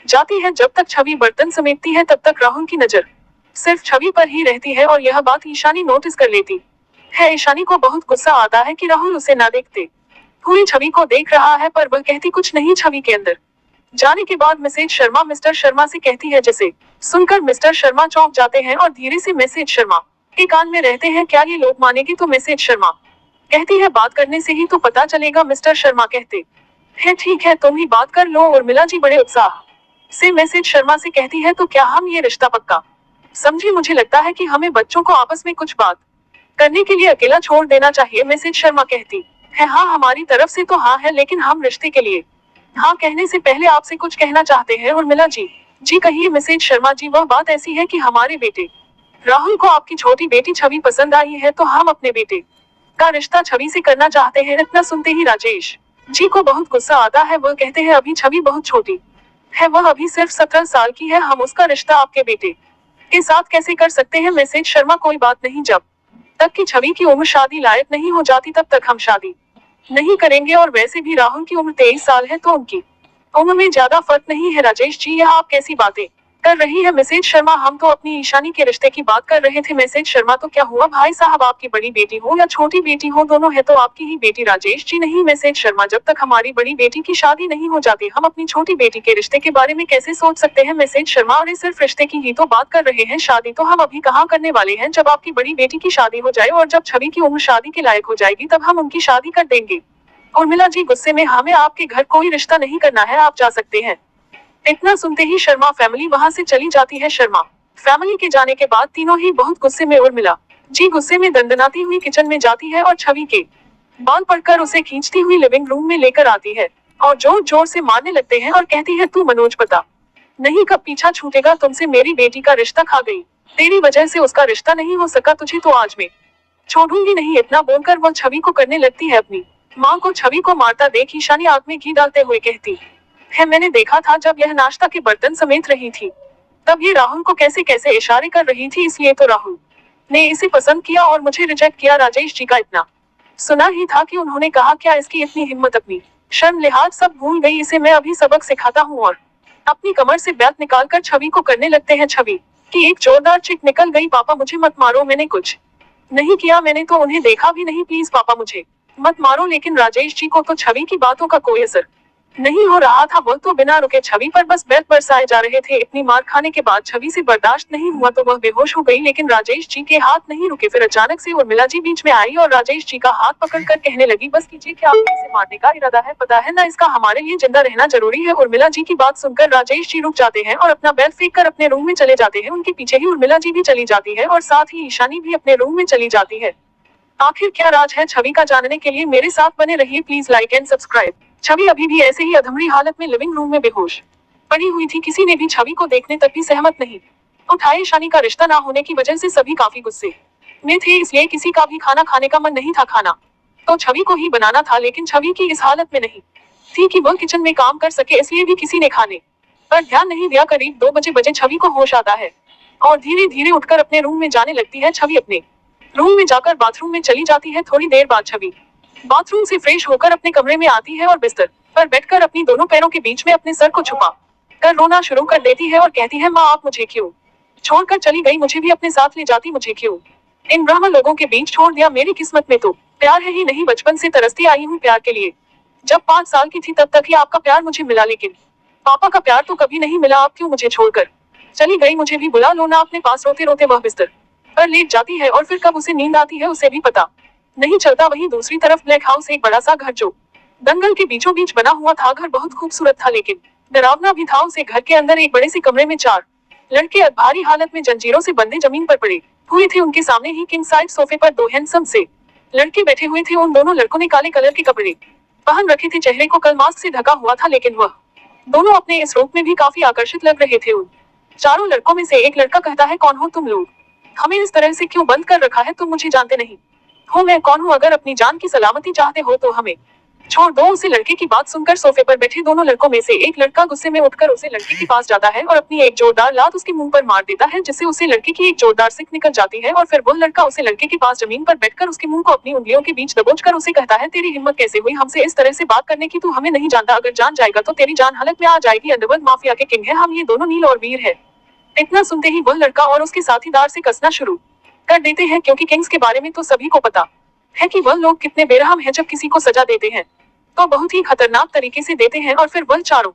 जाती है। जब तक छवि बर्तन समेटती है तब तक राहुल की नजर सिर्फ छवि पर ही रहती है और यह बात ईशानी नोटिस कर लेती है। ईशानी को बहुत गुस्सा आता है कि राहुल उसे ना देखते हुए छवि को देख रहा है, पर वह कहती कुछ नहीं। छवि के अंदर जाने के बाद मिसेज शर्मा मिस्टर शर्मा से कहती है, जिसे सुनकर मिस्टर शर्मा चौंक जाते हैं और धीरे से मिसेज शर्मा के कान में रहते हैं, क्या ये लोग मानेगी? तो मिसेज शर्मा कहती है, बात करने से ही तो पता चलेगा। मिस्टर शर्मा कहते हैं, ठीक है तुम ही बात कर लो। उर्मिला जी बड़े उत्साह से मिसेज शर्मा से कहती है, तो क्या हम ये रिश्ता पक्का समझे? मुझे लगता है कि हमें बच्चों को आपस में कुछ बात करने के लिए अकेला छोड़ देना चाहिए। मिसेज शर्मा कहती है, हाँ हमारी तरफ से तो हाँ है, लेकिन हम रिश्ते के लिए हाँ कहने से पहले आपसे कुछ कहना चाहते हैं। उर्मिला जी जी कहिए। मिसेज शर्मा जी, वह बात ऐसी है कि हमारे बेटे राहुल को आपकी छोटी बेटी छवि पसंद आई है, तो हम अपने बेटे का रिश्ता छवि से करना चाहते हैं। इतना सुनते ही राजेश जी को बहुत गुस्सा आता है। वह कहते हैं, अभी छवि बहुत छोटी है, वह अभी सिर्फ 17 साल की है, हम उसका रिश्ता आपके बेटे के साथ कैसे कर सकते हैं? मिसेज शर्मा, कोई बात नहीं, जब तक कि छवि की उम्र शादी लायक नहीं हो जाती तब तक हम शादी नहीं करेंगे। और वैसे भी राहुल की उम्र 23 साल है, तो उनकी उम्र में ज्यादा फर्क नहीं है। राजेश जी, यह आप कैसी बातें कर रही है? मिसेज शर्मा, हम तो अपनी ईशानी के रिश्ते की बात कर रहे थे। मिसेज शर्मा, तो क्या हुआ भाई साहब, आपकी बड़ी बेटी हो या छोटी बेटी हो, दोनों है तो आपकी ही बेटी। राजेश जी, नहीं मिसेज शर्मा, जब तक हमारी बड़ी बेटी की शादी नहीं हो जाती हम अपनी छोटी बेटी के रिश्ते के बारे में कैसे सोच सकते हैं? मिसेज शर्मा, अरे सिर्फ रिश्ते की ही तो बात कर रहे हैं, शादी तो हम अभी कहाँ करने वाले हैं। जब आपकी बड़ी बेटी की शादी हो जाए और जब छवि की उम्र शादी के लायक हो जाएगी तब हम उनकी शादी कर देंगे। उर्मिला जी गुस्से में, हमें आपके घर कोई रिश्ता नहीं करना है, आप जा सकते हैं। इतना सुनते ही शर्मा फैमिली वहां से चली जाती है। शर्मा फैमिली के जाने के बाद तीनों ही बहुत गुस्से में, उर्मिला जी गुस्से में दंदनाती हुई किचन में जाती है और छवि के बाल पकड़कर उसे खींचती हुई लिविंग रूम में लेकर आती है और जोर जोर से मारने लगते हैं और कहती है, तू मनोज पता नहीं कब पीछा छूटेगा तुमसे, मेरी बेटी का रिश्ता खा गई, तेरी वजह से उसका रिश्ता नहीं हो सका, तुझे तो आज मैं छोड़ूंगी नहीं। इतना बोलकर वह छवि को करने लगती है अपनी माँ को छवि को मारता देख ईशानी आंख में घी डालते हुए कहती है, मैंने देखा था जब यह नाश्ता के बर्तन समेट रही थी तब ये राहुल को कैसे कैसे इशारे कर रही थी, इसलिए तो राहुल ने इसे पसंद किया और मुझे रिजेक्ट किया। राजेश जी का इतना सुना ही था कि उन्होंने कहा, क्या इसकी इतनी हिम्मत, अपनी शर्म लिहाज सब भूल गई, इसे मैं अभी सबक सिखाता हूँ। और अपनी कमर से बैट निकालकर छवि को करने लगते हैं। छवि की एक जोरदार चिक निकल गई। पापा मुझे मत मारो, मैंने कुछ नहीं किया, मैंने तो उन्हें देखा भी नहीं, प्लीज पापा मुझे मत मारो। लेकिन राजेश जी को तो छवि की बातों का कोई असर नहीं हो रहा था, वो तो बिना रुके छवि पर बस बैट बरसाए जा रहे थे। इतनी मार खाने के बाद छवि से बर्दाश्त नहीं हुआ तो वह बेहोश हो गई, लेकिन राजेश जी के हाथ नहीं रुके। फिर अचानक से उर्मिला जी बीच में आई और राजेश जी का हाथ पकड़कर कहने लगी, बस कीजिए, क्या आपको इसे मारने का इरादा है? पता है ना इसका हमारे लिए जिंदा रहना जरूरी है। उर्मिला जी की बात सुनकर राजेश जी रुक जाते हैं और अपना बैट फेंक कर अपने रूम में चले जाते हैं। उनके पीछे ही उर्मिला जी भी चली जाती है और साथ ही ईशानी भी अपने रूम में चली जाती है। आखिर क्या राज है छवि का, जानने के लिए मेरे साथ बने रहिए। Please like and subscribe. Chhavi अभी भी ऐसे ही अधमरी हालत में लिविंग रूम में बेहोश पड़ी हुई थी, किसी ने भी छवि को देखने तक भी सहमत नहीं उठाए। ईशानी का रिश्ता ना होने की वजह से सभी काफी गुस्से में थे, इसलिए किसी का भी खाना खाने का मन नहीं था। खाना तो छवि को ही बनाना था, लेकिन छवि की इस हालत में नहीं थी कि वह किचन में काम कर सके, इसलिए भी किसी ने खाने पर ध्यान नहीं दिया। करीब 2 बजे छवि को होश आता है और धीरे धीरे उठकर अपने रूम में जाने लगती है। छवि अपने रूम में जाकर बाथरूम में चली जाती है। थोड़ी देर बाद छवि बाथरूम से फ्रेश होकर अपने कमरे में आती है और बिस्तर पर बैठकर अपनी दोनों पैरों के बीच में अपने सर को छुपा कर रोना शुरू कर देती है और कहती है, माँ आप मुझे क्यों छोड़कर चली गई, मुझे भी अपने साथ ले जाती, मुझे क्यों इन ब्राह्मण लोगों के बीच छोड़ दिया। मेरी किस्मत में तो प्यार है ही नहीं, बचपन से तरसती आई हूँ प्यार के लिए। जब 5 साल की थी तब तक ही आपका प्यार मुझे मिला, लेकिन पापा का प्यार तो कभी नहीं मिला। आप क्यों मुझे छोड़कर चली गई, मुझे भी बुला लो ना अपने पास। रोते रोते वह बिस्तर पर लेट जाती है और फिर कब उसे नींद आती है उसे भी पता नहीं चलता। वहीं दूसरी तरफ ब्लैक हाउस, एक बड़ा सा घर जो दंगल के बीचों बीच बना हुआ था। घर बहुत खूबसूरत था लेकिन डरावना भी था। उसे घर के अंदर एक बड़े से कमरे में 4 लड़के अधभारी हालत में जंजीरों से बंधे जमीन पर पड़े हुए थे। उनके सामने ही किंग साइज सोफे पर 2 हैंडसम से लड़के बैठे हुए थे। उन दोनों लड़कों ने काले कलर के कपड़े पहन रखे थे, चेहरे को कल मास्क से ढका हुआ था, लेकिन वह दोनों अपने इस रूप में भी काफी आकर्षित लग रहे थे। उन चारों लड़कों में से एक लड़का कहता है, कौन हो तुम लोग, हमें इस तरह से क्यों बंद कर रखा है, तुम मुझे जानते नहीं हो, मैं कौन हूँ, अगर अपनी जान की सलामती चाहते हो तो हमें छोड़ दो। उसे लड़के की बात सुनकर सोफे पर बैठे दोनों लड़कों में से एक लड़का गुस्से में उठकर उसे लड़के के पास जाता है और अपनी एक जोरदार लात उसके मुंह पर मार देता है, जिससे उसे लड़के की एक जोरदार सिक निकल जाती है। और फिर वो लड़का उसे लड़के के पास जमीन पर बैठकर उसके मुंह को अपनी उंगलियों के बीच दबोचकर उसे कहता है, तेरी हिम्मत कैसे हुई हमसे इस तरह से बात करने की, तू हमें नहीं जानता, अगर जान जाएगा तो तेरी जान हलक में आ जाएगी। अंडरवर्ल्ड माफिया के किंग है हम, ये दोनों नील और वीर है। इतना सुनते ही वह लड़का और उसके साथीदार से कसना शुरू कर देते हैं, क्योंकि किंग्स के बारे में तो सभी को पता है कि वह लोग कितने बेरहम हैं। जब किसी को सजा देते हैं तो बहुत ही खतरनाक तरीके से देते हैं। और फिर वह चारों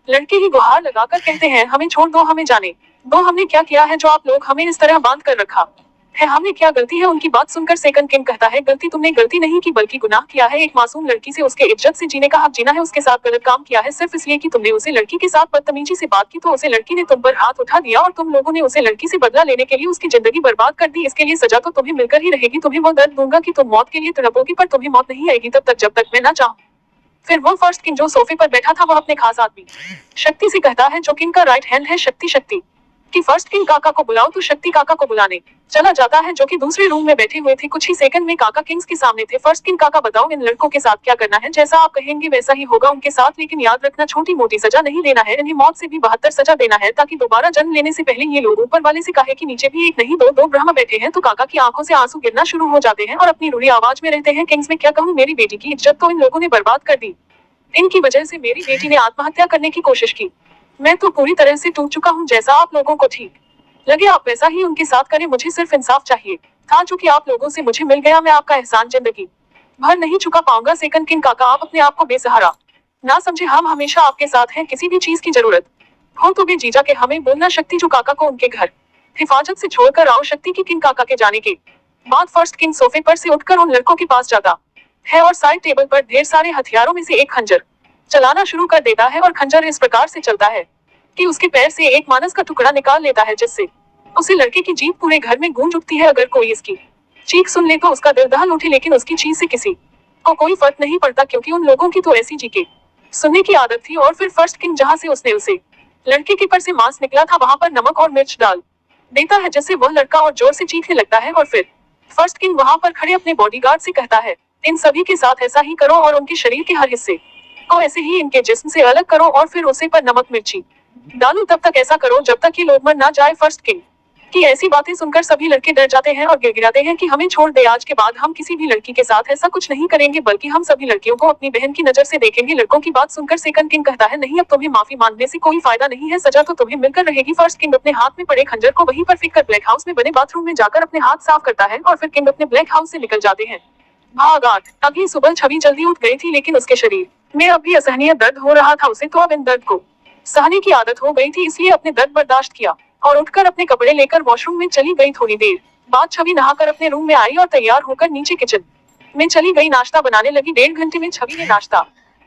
लड़के ही गुहार लगाकर कहते हैं, हमें छोड़ दो, हमें जाने दो, हमने क्या किया है जो आप लोग हमें इस तरह बांध कर रखा है, हमने क्या गलती है। उनकी बात सुनकर सेकंड किंग कहता है, गलती तुमने गलती नहीं की बल्कि गुनाह किया है। एक मासूम लड़की से उसके इज्जत से जीने का हक जीना है, उसके साथ गलत काम किया है सिर्फ इसलिए कि तुमने उसे लड़की के साथ बदतमीजी से बात की तो उसे लड़की ने तुम पर हाथ उठा दिया और तुम लोगों ने उसे लड़की से बदला लेने के लिए उसकी जिंदगी बर्बाद कर दी। इसके लिए सजा तो तुम्हें मिलकर ही रहेगी, तुम्हें वो दर्द दूंगा कि तुम मौत के लिए तड़पोगी, पर तुम्हें मौत नहीं आएगी तब तक जब तक मैं ना चाहूं। फिर वो फर्स्ट किंग जो सोफे पर बैठा था वह अपने खास आदमी शक्ति से कहता है, जो किंग का राइट हैंड है, शक्ति कि फर्स्ट किंग काका को बुलाओ। तो शक्ति काका को बुलाने चला जाता है, जो कि दूसरे रूम में बैठे हुए थे। कुछ ही सेकंड में काका किंग्स के सामने थे। फर्स्ट किंग काका, बताओ इन लड़कों के साथ क्या करना है, जैसा आप कहेंगे वैसा ही होगा उनके साथ, लेकिन याद रखना छोटी मोटी सजा नहीं देना है, इन्हें मौत से भी 72 सजा देना है, ताकि दोबारा जन्म लेने से पहले ये लोग ऊपर वाले से कहे कि नीचे भी एक नहीं दो ब्रह्मा बैठे हैं। तो काका की आंखों से आंसू गिरना शुरू हो जाते हैं और अपनी रुड़ी आवाज में रहते हैं, किंग्स में क्या कहूँ, मेरी बेटी की इज्जत तो इन लोगों ने बर्बाद कर दी, इनकी वजह से मेरी बेटी ने आत्महत्या करने की कोशिश की, मैं तो पूरी तरह से टूट चुका हूँ। जैसा आप लोगों को ठीक लगे आप वैसा ही उनके साथ करें, मुझे सिर्फ इंसाफ चाहिए था जो कि आप लोगों से मुझे मिल गया, मैं आपका एहसान जिंदगी भर नहीं चुका पाऊंगा। सेकंड किंग काका, आप अपने आप को बेसहारा ना समझे, हम हमेशा आपके साथ हैं, किसी भी चीज की जरूरत हो तो बेझिझक के हमें बोलना। शक्ति जो काका को उनके घर हिफाजत से छोड़कर आओ। शक्ति की किंग काका के जाने के बाद फर्स्ट किंग सोफे पर से उठकर उन लड़कों के पास जाता है और साइड टेबल पर ढेर सारे हथियारों में से एक खंजर चलाना शुरू कर देता है और खंजर इस प्रकार से चलता है कि उसके पैर से एक मानस का टुकड़ा निकाल लेता है, जिससे उसे लड़के की जीभ पूरे घर में गूंज उठती है। अगर कोई इसकी चीख सुन ले तो उसका दिल दहल उठे, लेकिन उसकी चीख से किसी को कोई फर्क नहीं पड़ता, क्योंकि उन लोगों की तो ऐसी चीखें सुनने की आदत थी। और फिर फर्स्ट किंग जहां से उसने उसे लड़के के पर से मांस निकला था वहां पर नमक और मिर्च डाल देता है, जिससे वह लड़का और जोर से चीखने लगता है। और फिर फर्स्ट किंग वहां पर खड़े अपने बॉडीगार्ड से कहता है, इन सभी के साथ ऐसा ही करो और उनके शरीर के हर हिस्से को ऐसे ही इनके जिस्म से अलग करो और फिर उसे पर नमक मिर्ची डालो, तब तक ऐसा करो जब तक ये लोग मर ना जाए। फर्स्ट किंग की ऐसी बातें सुनकर सभी लड़के डर जाते हैं और गिड़गिड़ाते हैं कि हमें छोड़ दे, आज के बाद हम किसी भी लड़की के साथ ऐसा कुछ नहीं करेंगे, बल्कि हम सभी लड़कियों को अपनी बहन की नजर से देखेंगे। लड़कों की बात सुनकर सेकंड किंग कहता है, नहीं अब तुम्हें माफी मांगने से कोई फायदा नहीं है, सजा तो तुम्हें मिलकर रहेगी। फर्स्ट किंग अपने हाथ में पड़े खंजर को वहीं पर फेंक कर ब्लैक हाउस में बने बाथरूम में जाकर अपने हाथ साफ करता है और फिर किंग अपने ब्लैक हाउस से निकल जाते हैं। भागात अगली सुबह छवि जल्दी उठ गई थी, लेकिन उसके शरीर में अब भी असहनीय दर्द हो रहा था। उसे तो अब इन दर्द को सहने की आदत हो गई थी, इसलिए अपने दर्द बर्दाश्त किया और उठकर अपने कपड़े लेकर वॉशरूम में चली गई। थोड़ी देर बाद छवि नहाकर अपने रूम में आई और तैयार होकर नीचे किचन में चली गई, नाश्ता बनाने लगी। 1.5 घंटे में छवि ने नाश्ता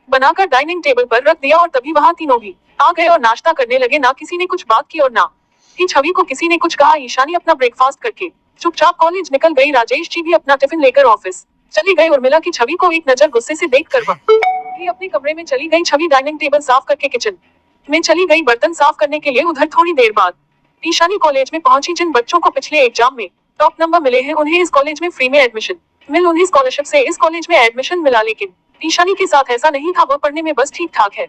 बनाकर डाइनिंग टेबल पर रख दिया और तभी वहाँ तीनों भी आ गए और नाश्ता करने लगे। ना किसी ने कुछ बात की और ना ही छवि को किसी ने कुछ कहा। ईशानी अपना ब्रेकफास्ट करके चुपचाप कॉलेज निकल गई। राजेश जी भी अपना टिफिन लेकर ऑफिस चली गई। उर्मिला की छवि को एक नजर गुस्से से देख कर वह अपने कमरे में चली गई। छवि डाइनिंग टेबल साफ करके किचन मैं चली गई बर्तन साफ करने के लिए। उधर थोड़ी देर बाद ईशानी कॉलेज में पहुंची। जिन बच्चों को पिछले एग्जाम में टॉप नंबर मिले हैं उन्हें इस कॉलेज में फ्री में एडमिशन उन्हें स्कॉलरशिप से इस कॉलेज में एडमिशन मिला। लेकिन ईशानी के साथ ऐसा नहीं था। वह पढ़ने में बस ठीक ठाक है।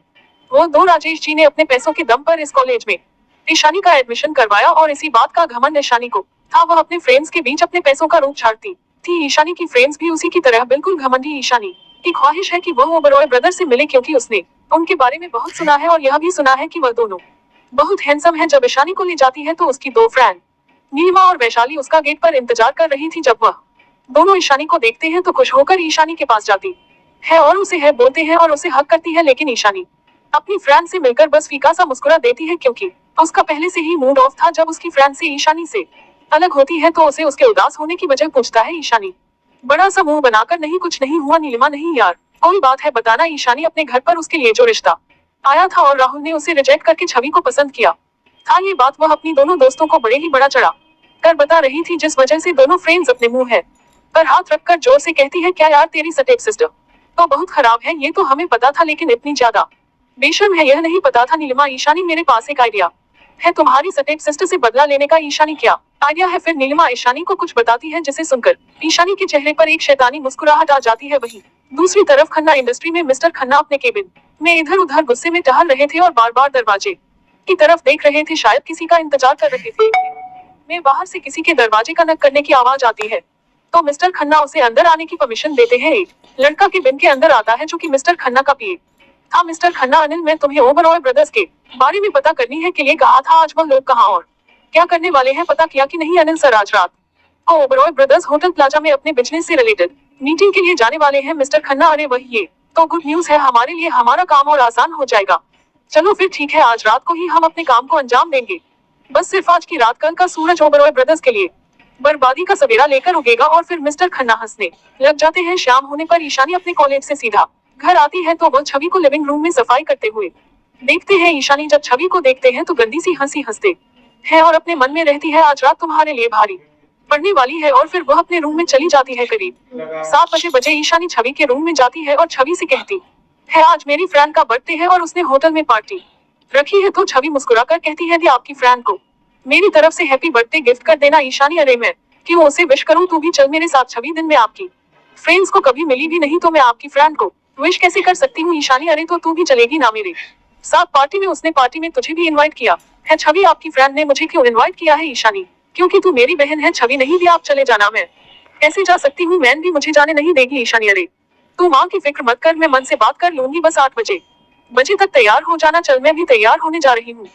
वो दो राजेश जी ने अपने पैसों के दम पर इस कॉलेज में ईशानी का एडमिशन करवाया और इसी बात का घमंड ईशानी को था। वह अपने फ्रेंड्स के बीच अपने पैसों का रूप छाड़ती थी। ईशानी की फ्रेंड्स भी उसी की तरह बिल्कुल घमंडी। ईशानी की ख्वाहिश है कि वह ओबरॉय ब्रदर से मिले क्योंकि उसने उनके बारे में बहुत सुना है और यह भी सुना है कि वह दोनों बहुत हैंडसम है। जब ईशानी को ले जाती है तो उसकी दो फ्रेंड नीलिमा और वैशाली उसका गेट पर इंतजार कर रही थी। जब वह दोनों ईशानी को देखते हैं तो खुश होकर ईशानी के पास जाती है और उसे है बोलते हैं और उसे हक करती है। लेकिन ईशानी अपनी फ्रेंड से मिलकर बस फीका सा मुस्कुरा देती है क्योंकि उसका पहले से ही मूड ऑफ था। जब उसकी फ्रेंड से ईशानी से अलग होती है तो उसे उसके उदास होने की वजह पूछता है। ईशानी बड़ा सा मुंह बनाकर नहीं कुछ नहीं हुआ नीलिमा, नहीं यार कोई बात है बताना। ईशानी अपने घर पर उसके लिए जो रिश्ता आया था और राहुल ने उसे रिजेक्ट करके छवि को पसंद किया था, ये बात वह अपनी दोनों दोस्तों को बड़े ही बड़ा चढ़ा कर बता रही थी, जिस वजह से दोनों फ्रेंड्स अपने मुंह है पर हाथ रखकर जोर से कहती है, क्या यार तेरी स्टेप सिस्टर तो बहुत खराब है। ये तो हमें पता था लेकिन इतनी ज्यादा बेशर्म है यह नहीं पता था। नीलिमा ईशानी मेरे पास एक आइडिया है तुम्हारी स्टेप सिस्टर से बदला लेने का। ईशानी क्या आइडिया है? फिर नीलिमा ईशानी को कुछ बताती है जिसे सुनकर ईशानी के चेहरे पर एक शैतानी मुस्कुराहट आ जाती है। वहीं दूसरी तरफ खन्ना इंडस्ट्री में मिस्टर खन्ना अपने केबिन में इधर उधर गुस्से में टहल रहे थे और बार बार दरवाजे की तरफ देख रहे थे। शायद किसी का इंतजार कर रहे थे। में बाहर से किसी के दरवाजे का नक करने की आवाज आती है तो मिस्टर खन्ना उसे अंदर आने की परमिशन देते हैं। एक लड़का केबिन के अंदर आता है जो कि मिस्टर खन्ना का पीए था। मिस्टर खन्ना, अनिल मैं तुम्हें ओबरॉय ब्रदर्स के बारे में पता करनी है के लिए कहा था। आज वह लोग कहाँ और क्या करने वाले हैं पता किया कि नहीं? अनिल सर आज रात को ओबरॉय ब्रदर्स होटल प्लाजा में अपने बिजनेस से रिलेटेड मीटिंग के लिए जाने वाले हैं। मिस्टर खन्ना, अरे वही ये तो गुड न्यूज है हमारे लिए, हमारा काम और आसान हो जाएगा। चलो फिर ठीक है, आज रात को ही हम अपने काम को अंजाम देंगे। बस सिर्फ आज की रात, कल का सूरज ओबरॉय ब्रदर्स के लिए बर्बादी का सवेरा लेकर उगेगा। और फिर मिस्टर खन्ना हंसने लग जाते हैं। शाम होने पर ईशानी अपने कॉलेज से सीधा घर आती है तो वो छवि को लिविंग रूम में सफाई करते हुए देखते हैं। ईशानी जब छवि को देखते हैं तो गंदी सी हंसी हंसते हैं और अपने मन में रहती है, आज रात तुम्हारे लिए भारी पड़ने वाली है। और फिर वह अपने रूम में चली जाती है। करीब 7 बजे ईशानी छवि के रूम में जाती है और छवि से कहती है, आज मेरी फ्रेंड का बर्थडे है और उसने होटल में पार्टी रखी है। तो छवि मुस्कुराकर कहती है, दी आपकी फ्रेंड को मेरी तरफ से हैप्पी बर्थडे गिफ्ट कर देना। ईशानी, अरे मैं क्यों उसे विश करूं, तू भी चल मेरे साथ। छवि, दिन में आपकी फ्रेंड्स को कभी मिली भी नहीं तो मैं आपकी फ्रेंड को विश कैसे कर सकती हूँ? ईशानी, अरे तो तू भी चलेगी ना मेरे साथ पार्टी में? उसने पार्टी में तुझे भी इनवाइट किया है। छवि, आपकी फ्रेंड ने मुझे क्यों इनवाइट किया है? ईशानी, क्योंकि तू मेरी बहन है। छवि, नहीं भी आप चले जाना, मैं कैसे जा सकती हूँ? मैन भी मुझे जाने नहीं देगी। ईशानी, अरे तू माँ की फिक्र मत कर, मैं मन से बात कर लूंगी। बस 8 बजे तक तैयार हो जाना। चल, मैं भी तैयार होने जा रही हूँ।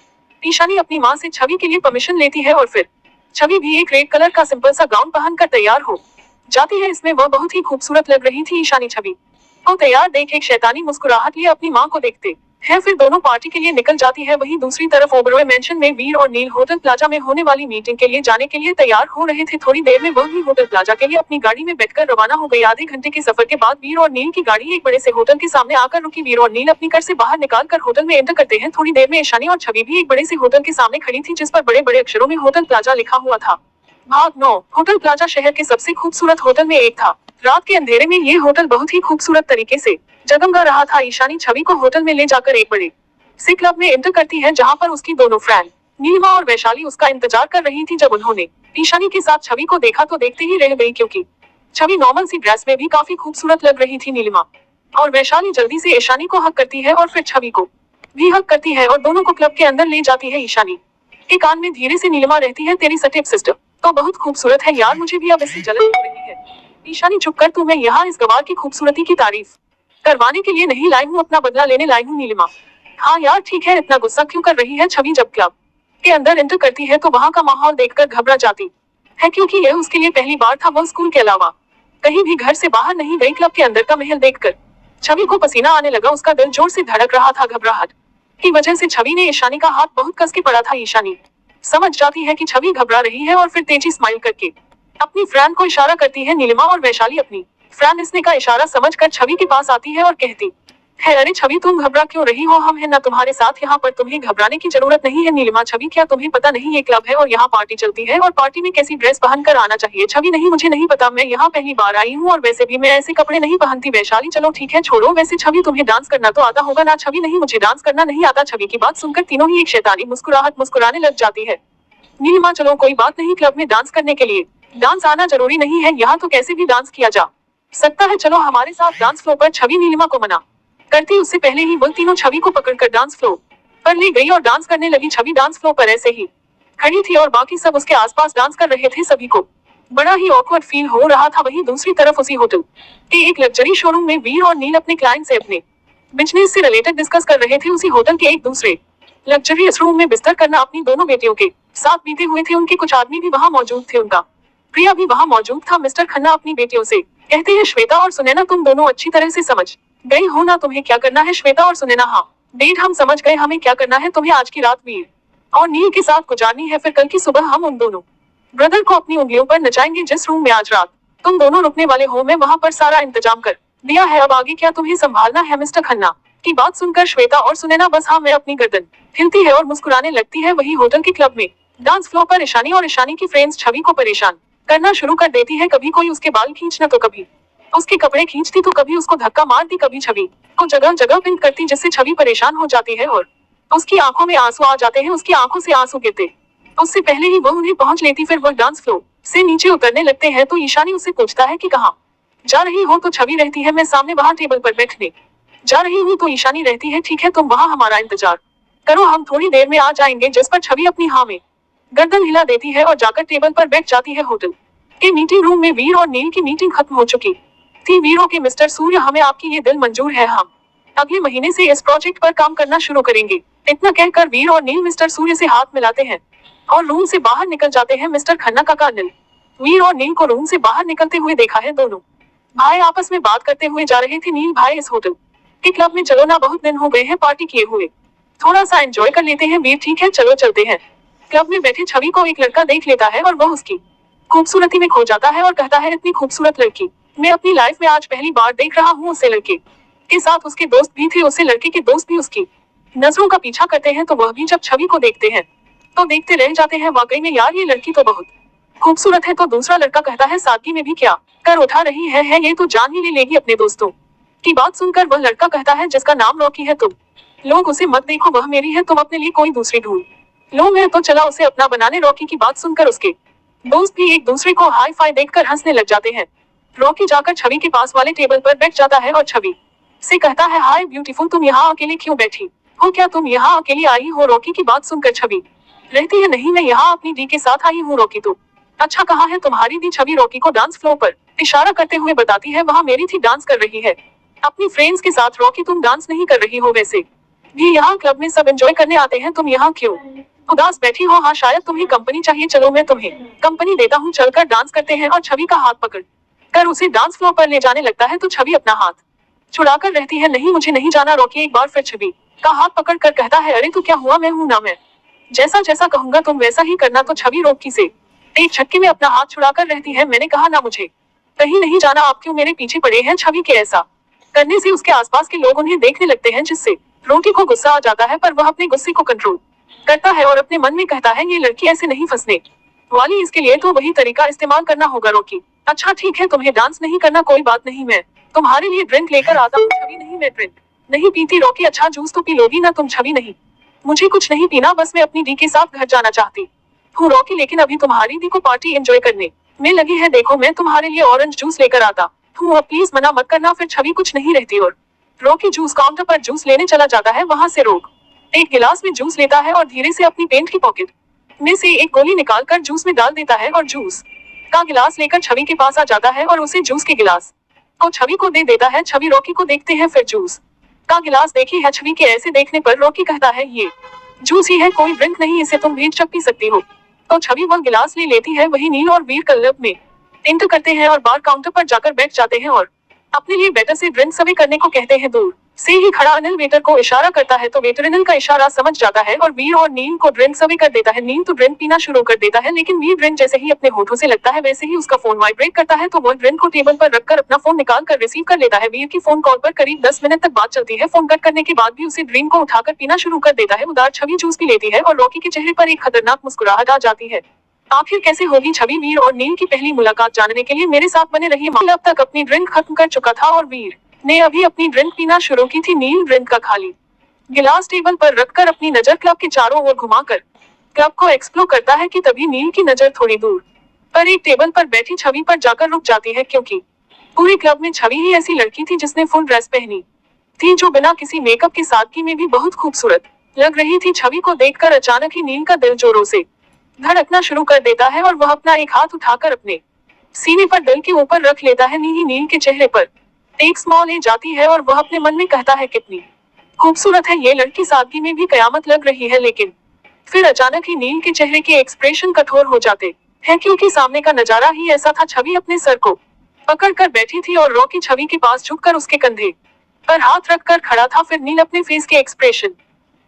ईशानी अपनी माँ से छवि के लिए परमिशन लेती है और फिर छवि भी एक रेड कलर का सिंपल सा गाउन पहनकर तैयार हो जाती है। इसमें वह बहुत ही खूबसूरत लग रही थी। ईशानी छवि को तैयार देख एक शैतानी मुस्कुराहट लिए अपनी माँ को देखते हैं। फिर दोनों पार्टी के लिए निकल जाती है। वहीं दूसरी तरफ ओबरॉय मेंशन में वीर और नील होटल प्लाजा में होने वाली मीटिंग के लिए जाने के लिए तैयार हो रहे थे। थोड़ी देर में वह भी होटल प्लाजा के लिए अपनी गाड़ी में बैठकर रवाना हो गई। आधे घंटे के सफर के बाद वीर और नील की गाड़ी एक बड़े से होटल के सामने आकर रुकी। वीर और नील अपनी कार से बाहर निकाल कर होटल में एंटर करते हैं। थोड़ी देर में ईशानी और छवि भी एक बड़े से होटल के सामने खड़ी थी जिस पर बड़े बड़े अक्षरों में होटल प्लाजा लिखा हुआ था। भाग 9। होटल प्लाजा शहर के सबसे खूबसूरत होटल में एक था। रात के अंधेरे में ये होटल बहुत ही खूबसूरत तरीके से जगमगा रहा था। ईशानी छवि को होटल में ले जाकर एक बड़े से क्लब में एंटर करती है जहां पर उसकी दोनों फ्रेंड नीलिमा और वैशाली उसका इंतजार कर रही थी। जब उन्होंने ईशानी के साथ छवि को देखा तो देखते ही रह गई क्योंकि छवि नॉर्मल सी ड्रेस में भी काफी खूबसूरत लग रही थी। नीलिमा और वैशाली जल्दी से ईशानी को हक करती है और फिर छवि को भी हक करती है और दोनों को क्लब के अंदर ले जाती है। ईशानी के कान में धीरे से नीलिमा रहती है, तेरी स्टेप सिस्टर तो बहुत खूबसूरत है यार, मुझे भी अब इससे जलन हो रही है। ईशानी, चुप कर तू, मैं यहाँ इस गवार की खूबसूरती की तारीफ करवाने के लिए नहीं लाई हूँ, अपना बदला लेने लाई हूँ। नीलिमा, हाँ यार ठीक है, इतना गुस्सा क्यों कर रही है? छवि जब क्लब के अंदर एंटर करती है तो वहाँ का माहौल देखकर घबरा जाती है क्योंकि यह उसके लिए पहली बार था। वह स्कूल के अलावा कहीं भी घर से बाहर नहीं गई। क्लब के अंदर का महल देखकर छवि को पसीना आने लगा, उसका दिल जोर से धड़क रहा था। घबराहट की वजह से छवि ने ईशानी का हाथ बहुत कस के पड़ा था। ईशानी समझ जाती है कि छवि घबरा रही है और फिर तेजी स्माइल करके अपनी फ्रेंड को इशारा करती है। नीलिमा और वैशाली अपनी फ्रेंड इसने का इशारा समझकर छवि के पास आती है और कहती है। अरे छवि तुम घबरा क्यों रही हो, हम है ना तुम्हारे साथ यहाँ पर, तुम्हें घबराने की जरूरत नहीं है। नीलिमा, छवि क्या तुम्हें पता नहीं ये क्लब है और यहाँ पार्टी चलती है और पार्टी में कैसी ड्रेस पहनकर आना चाहिए। छवि नहीं, मुझे नहीं पता, मैं यहाँ पहली बार आई हूँ और वैसे भी मैं ऐसे कपड़े नहीं पहनती। वैशाली चलो ठीक है छोड़ो, वैसे छवि तुम्हें डांस करना तो आता होगा ना। छवि नहीं, मुझे डांस करना नहीं आता। छवि की बात सुनकर तीनों ही एक शैतानी मुस्कुराहट मुस्कुराने लग जाती है। नीलिमा चलो कोई बात नहीं, क्लब में डांस करने के लिए डांस आना जरूरी नहीं है, यहाँ तो कैसे भी डांस किया जा सकता है। चलो हमारे साथ डांस फ्लोर पर। छवि नीलिमा को मना करती उससे पहले ही वो तीनों छवि को पकड़कर डांस फ्लोर पर ले गई और डांस करने लगी। छवि डांस फ्लोर पर ऐसे ही खड़ी थी और बाकी सब उसके आसपास डांस कर रहे थे। सभी को बड़ा ही ऑकवर्ड फील हो रहा था। वहीं दूसरी तरफ उसी होटल के एक लग्जरी शोरूम में वीर और नील अपने क्लाइंट से अपने बिजनेस से रिलेटेड डिस्कस कर रहे थे। उसी होटल के एक दूसरे लग्जरियस रूम में बिस्तर करना अपनी दोनों बेटियों के साथ बीते हुए थे। उनके कुछ आदमी भी वहाँ मौजूद थे, उनका प्रिया भी वहाँ मौजूद था। मिस्टर खन्ना अपनी बेटियों से कहते हैं, श्वेता और सुनैना तुम दोनों अच्छी तरह से समझ गई हो ना तुम्हें क्या करना है। श्वेता और सुनैना, हाँ डेट हम समझ गए, हमें क्या करना है, तुम्हें आज की रात वीर और नील के साथ गुजारनी है, फिर कल की सुबह हम उन दोनों ब्रदर को अपनी उंगलियों पर नचाएंगे। जिस रूम में आज रात तुम दोनों रुकने वाले हो मैं वहाँ पर सारा इंतजाम कर दिया है, अब आगे क्या तुम्हें संभालना है। मिस्टर खन्ना की बात सुनकर श्वेता और सुनैना बस हाँ मैं अपनी गर्दन हिलती है और मुस्कुराने लगती है। वही होटल के क्लब में डांस फ्लोर पर ईशानी और ईशानी की फ्रेंड्स छवि को परेशान करना शुरू कर देती है। कभी कोई उसके बाल खींचना तो कभी उसके कपड़े खींचती तो कभी उसको धक्का मारती, कभी छवि को जगह जगह पिन करती, जिससे छवि परेशान हो जाती है और उसकी आंखों में आंसू आ जाते हैं। उसकी आंखों से आंसू गिरते उससे पहले ही वह उन्हें पहुंच लेती। फिर वह डांस फ्लोर से नीचे उतरने लगते हैं तो ईशानी उससे पूछता है कि कहाँ जा रही हो, तो छवि रहती है मैं सामने वहाँ टेबल पर बैठने जा रही हूँ। तो ईशानी रहती है, ठीक है तुम वहाँ हमारा इंतजार करो, हम थोड़ी देर में आ जाएंगे। जिस पर छवि अपनी हाँ में गर्दन हिला देती है और जाकर टेबल पर बैठ जाती है। होटल के मीटिंग रूम में वीर और नील की मीटिंग खत्म हो चुकी थी। वीर ओके मिस्टर सूर्य, हमें आपकी ये दिल मंजूर है, हम अगले महीने से इस प्रोजेक्ट पर काम करना शुरू करेंगे। इतना कहकर वीर और नील मिस्टर सूर्य से हाथ मिलाते हैं और रूम से बाहर निकल जाते हैं। मिस्टर खन्ना का नील वीर और नील को रूम से बाहर निकलते हुए देखा है। दोनों भाई आपस में बात करते हुए जा रहे थे। नील भाई, इस होटल के क्लब में चलो ना, बहुत दिन हो गए हैं पार्टी किए हुए, थोड़ा सा एंजॉय कर लेते हैं। वीर ठीक है चलो चलते हैं। क्लब में बैठे छवि को एक लड़का देख लेता है और वह उसकी खूबसूरती में खो जाता है और कहता है, इतनी खूबसूरत लड़की मैं अपनी लाइफ में आज पहली बार देख रहा हूँ। उसे लड़के के साथ उसके दोस्त भी थे, उसे लड़के के दोस्त भी उसकी नजरों का पीछा करते हैं। तो वह भी जब छवि को देखते हैं तो देखते रह जाते हैं, वाकई में यार ये लड़की तो बहुत खूबसूरत है। तो दूसरा लड़का कहता है, सादगी में भी क्या कर उठा रही है ये तो जान ही ले लेगी अपने दोस्तों की बात सुनकर वह लड़का कहता है, जिसका नाम रॉकी है, तुम लोग उसे मत देखो, वह मेरी है, तुम अपने लिए कोई दूसरी ढूंढ लो, मैं तो चला उसे अपना बनाने। रॉकी की बात सुनकर उसके दोस्त भी एक दूसरे को हाई फाई देखकर हंसने लग जाते हैं। रॉकी जाकर छवि के पास वाले टेबल पर बैठ जाता है और छवि से कहता है, हाय ब्यूटीफुल, तुम यहाँ अकेले क्यों बैठी हो, क्या तुम यहाँ अकेली आई हो। रॉकी की बात सुनकर छवि रहती है, नहीं मैं यहाँ अपनी दी के साथ आई हूँ। रॉकी तो अच्छा, कहाँ है तुम्हारी दी। छवि रॉकी को डांस फ्लोर पर इशारा करते हुए बताती है, वहाँ मेरी थी डांस कर रही है अपनी फ्रेंड्स के साथ। रॉकी तुम डांस नहीं कर रही हो, वैसे भी यहाँ क्लब में सब एंजॉय करने आते हैं, तुम यहाँ क्यों उदास बैठी हो। हाँ शायद तुम्हें कंपनी चाहिए, चलो मैं तुम्हें कंपनी देता हूँ, चलकर डांस करते हैं। और छवि का हाथ पकड़ कर उसे डांस फ्लोर पर ले जाने लगता है तो छवि अपना हाथ छुड़ाकर रहती है, नहीं मुझे नहीं जाना। रॉकी एक बार फिर छवि का हाथ पकड़ कर कहता है, अरे तू क्या हुआ, मैं हूँ ना, मैं जैसा जैसा कहूंगा तुम वैसा ही करना। तो छवि रॉकी से एक झटके में अपना हाथ छुड़ाकर रहती है, मैंने कहा ना मुझे कहीं नहीं जाना, आप क्यों मेरे पीछे पड़े हैं। छवि के ऐसा करने से उसके आसपास के लोग उन्हें देखने लगते हैं, जिससे रॉकी को गुस्सा आ जाता है, पर वह अपने गुस्से को कंट्रोल करता है और अपने मन में कहता है, ये लड़की ऐसे नहीं फंसने वाली, इसके लिए तो वही तरीका इस्तेमाल करना होगा। रॉकी अच्छा ठीक है, तुम्हें डांस नहीं करना कोई बात नहीं, मैं तुम्हारे लिए ड्रिंक लेकर आता हूँ। छवि नहीं मैं ड्रिंक नहीं पीती। रॉकी अच्छा जूस तो पी लोगी ना तुम। छवि नहीं मुझे कुछ नहीं पीना, बस मैं अपनी दी के साथ घर जाना चाहती हूँ। रॉकी लेकिन अभी तुम्हारी दी को पार्टी एंजॉय करने में लगी है, देखो मैं तुम्हारे लिए ऑरेंज जूस लेकर आता हूँ, अब प्लीज मना मत करना। फिर छवि कुछ नहीं रहती और रॉकी जूस काउंटर पर जूस लेने चला जाता है। वहां से रोक एक गिलास में जूस लेता है और धीरे से अपनी पेंट की पॉकेट में से एक गोली निकालकर जूस में डाल देता है और जूस का गिलास लेकर छवि के पास आ जाता है और उसे जूस के गिलास को छवि को दे देता है। छवि रॉकी को देखते हैं, फिर जूस का गिलास देखी है। छवि के ऐसे देखने पर रॉकी कहता है, ये जूस ही है, कोई ड्रिंक नहीं, इसे तुम बेशक पी सकती हो। तो छवि वह गिलास ले लेती है। वही नील और वीर क्लब में एंटर करते हैं और बार काउंटर पर जाकर बैठ जाते हैं और अपने लिए वेटर से ड्रिंक सर्व करने को कहते हैं। दूर से ही खड़ा अनिल वेटर को इशारा करता है तो वेटर अनिल का इशारा समझ जाता है और वीर और नील को ड्रिंक सर्व कर देता है। नील तो ड्रिंक पीना शुरू कर देता है, लेकिन वीर ड्रिंक जैसे ही अपने होठों से लगता है वैसे ही उसका फोन वाइब्रेट करता है तो वह ड्रिंक को टेबल पर रखकर अपना फोन निकाल कर रिसीव कर लेता है। वीर की फोन कॉल पर करीब 10 मिनट तक बात चलती है। फोन कट करने के बाद भी उसे ड्रिंक को उठाकर पीना शुरू कर देता है। उदार छवि जूस पी लेती है और रॉकी के चेहरे पर एक खतरनाक मुस्कुराहट आ जाती है। आखिर कैसे होगी छवि वीर और नील की पहली मुलाकात जानने के लिए मेरे साथ बने रहिए। नील अब तक अपनी ड्रिंक खत्म कर चुका था और वीर ने अभी अपनी ड्रिंक पीना शुरू की थी। नील ड्रिंक का खाली गिलास टेबल पर रखकर अपनी नजर क्लब के चारों ओर घुमाकर क्लब को एक्सप्लोर करता है कि तभी नील की नजर थोड़ी दूर पर एक टेबल पर बैठी छवि पर जाकर रुक जाती है, क्योंकि पूरे क्लब में छवि ही ऐसी लड़की थी जिसने फुल ड्रेस पहनी थी जो बिना किसी मेकअप के सादगी में भी बहुत खूबसूरत लग रही थी। छवि को देखकर अचानक ही नील का दिल जोरों से धड़कना शुरू कर देता है और वह अपना एक हाथ उठाकर अपने सीने पर दिल के ऊपर रख लेता है। नील के चेहरे पर एक स्माइल ले जाती है और वह अपने मन में कहता है कितनी खूबसूरत है ये लड़की, सादगी में भी कयामत लग रही है। लेकिन फिर अचानक ही नील के चेहरे के एक्सप्रेशन कठोर हो जाते हैं, क्योंकि सामने का नजारा ही ऐसा था। छवि अपने सर को पकड़कर बैठी थी और रॉकी छवि के पास झुककर उसके कंधे पर हाथ रखकर खड़ा था। फिर नील अपने फेस के एक्सप्रेशन